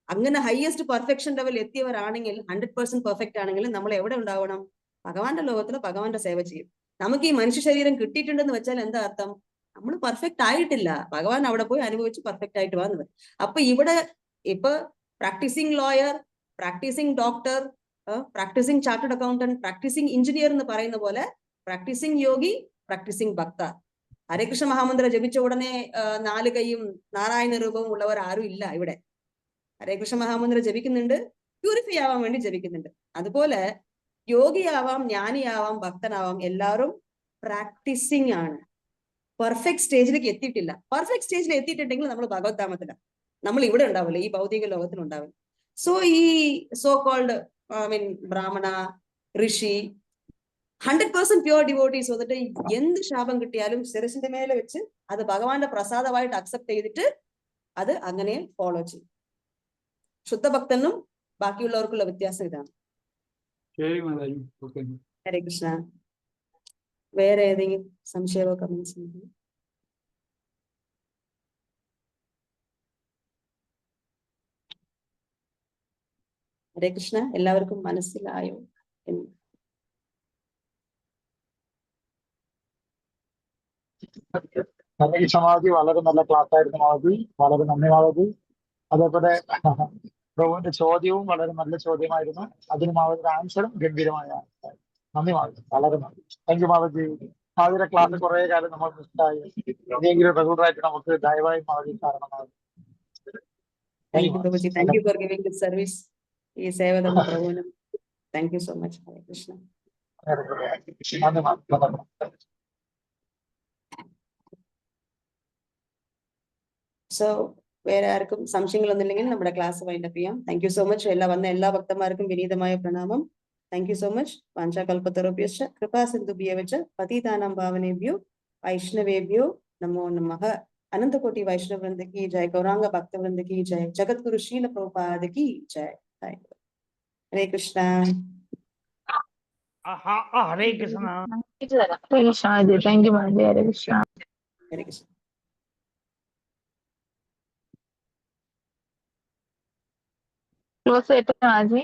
അങ്ങനെ ഹയസ്റ്റ് പെർഫെക്ഷൻ ലെവൽ എത്തിയവരാണെങ്കിൽ 100% പെർഫെക്റ്റ് ആണെങ്കിൽ നമ്മൾ എവിടെ ഉണ്ടാവണം? ഭഗവാന്റെ ലോകത്തിൽ ഭഗവാന്റെ സേവ ചെയ്യും. നമുക്ക് ഈ മനുഷ്യ ശരീരം കിട്ടിയിട്ടുണ്ടെന്ന് വെച്ചാൽ എന്താ അർത്ഥം? നമ്മൾ പെർഫെക്റ്റ് ആയിട്ടില്ല, ഭഗവാൻ അവിടെ പോയി അനുഭവിച്ച് പെർഫെക്റ്റ് ആയിട്ട് വന്നത്. അപ്പൊ ഇവിടെ ഇപ്പൊ practising lawyer, practising doctor, practising chartered accountant, practising engineer എന്ന് പറയുന്ന പോലെ പ്രാക്ടീസിങ് യോഗി, പ്രാക്ടീസിങ് ഭക്ത. ഹരേ കൃഷ്ണ മഹാമന്ത്ര ജപിച്ച ഉടനെ 4 കൈയും നാരായണ രൂപവും ഉള്ളവർ ആരും ഇല്ല ഇവിടെ. ഹരേ കൃഷ്ണ മഹാമന്ത്ര ജപിക്കുന്നുണ്ട്, പ്യൂരിഫൈ ആവാൻ വേണ്ടി ജപിക്കുന്നുണ്ട്. അതുപോലെ യോഗിയാവാം, ജ്ഞാനിയാവാം, ഭക്തനാവാം, എല്ലാവരും പ്രാക്ടീസിങ് ആണ്. പെർഫെക്റ്റ് സ്റ്റേജിലേക്ക് എത്തിയിട്ടില്ല. പെർഫെക്റ്റ് സ്റ്റേജിൽ എത്തിയിട്ടുണ്ടെങ്കിൽ നമ്മൾ ഭഗവത്ധാമത്തില, നമ്മൾ ഇവിടെ ഉണ്ടാവില്ല, ഈ ഭൗതിക ലോകത്തിൽ ഉണ്ടാവില്ല. സോ ഈ സോ കോൾഡ് ബ്രാഹ്മണ, ഋഷി, 100% പ്യുവർ ഡിവോട്ടീസ് വന്നിട്ട് എന്ത് ശാപം കിട്ടിയാലും ശിരസിന്റെ മേലെ വെച്ച് അത് ഭഗവാന്റെ പ്രസാദമായിട്ട് അക്സെപ്റ്റ് ചെയ്തിട്ട് അത് അങ്ങനെ ഫോളോ ചെയ്യും. ശുദ്ധഭക്തനും ബാക്കിയുള്ളവർക്കുള്ള വ്യത്യാസം ഇതാണ്. ശരി മാതാജി. ഓക്കെ. ഹരേ കൃഷ്ണ. വേറെ ഏതെങ്കിലും സംശയമോ കമന്റ്സ്? ഹരേ കൃഷ്ണ. എല്ലാവർക്കും മനസ്സിലായോ? ഹരേ കൃഷ്ണ മാതാജി, വളരെ നല്ല ക്ലാസ് ആയിരുന്നു മാതാജി, വളരെ നന്ദി മാതാജി. അതേപോലെ പ്രഭുവിന്റെ ചോദ്യവും വളരെ നല്ല ചോദ്യമായിരുന്നു, അതിന് മാതാജിയുടെ ആൻസറും ഗംഭീരമായ ആൻസർ. നന്ദി മാതാജി, വളരെ നന്ദി. Thank you Mataji. മാതാജിയുടെ ക്ലാസ് കുറെ കാലം നമ്മൾ മിസ്സായി. ഇനിയെങ്കിലും റെഗുലറായിട്ട് നമുക്ക് ദയവായി മാതാജി കാരണമാകും. Thank you, Prabhuji. Thank you for giving this service. ഈ സേവ തന്ന പ്രഭുവിനും thank you so much. Hare Krishna. നന്ദി മാതാജി. സോ വേറെ ആർക്കും സംശയങ്ങളൊന്നുമില്ലെങ്കിൽ നമ്മുടെ ക്ലാസ് വൈൻഡപ്പ് ചെയ്യാം. Thank you so much. വന്ന എല്ലാ ഭക്തന്മാർക്കും വിനീതമായ പ്രണാമം. Thank you so much. വാഞ്ചാകൽപതരുഭ്യശ്ച കൃപാ സിന്ധുഭ്യേവ ച പതിതാനാം പാവനേഭ്യോ വൈഷ്ണവേഭ്യോ നമോ നമഃ. अनंत कोटि वैष्णव वृंद की जय, गौरांग भक्त वृंद की जय, जगत गुरु शील प्रभुपाद की जय. Hare Krishna. Hare Krishna. Hare Krishna Mataji. Thank you Mataji. Hare Krishna. Hare Krishna. Close ചെയ്തിട്ട് മാതാജി.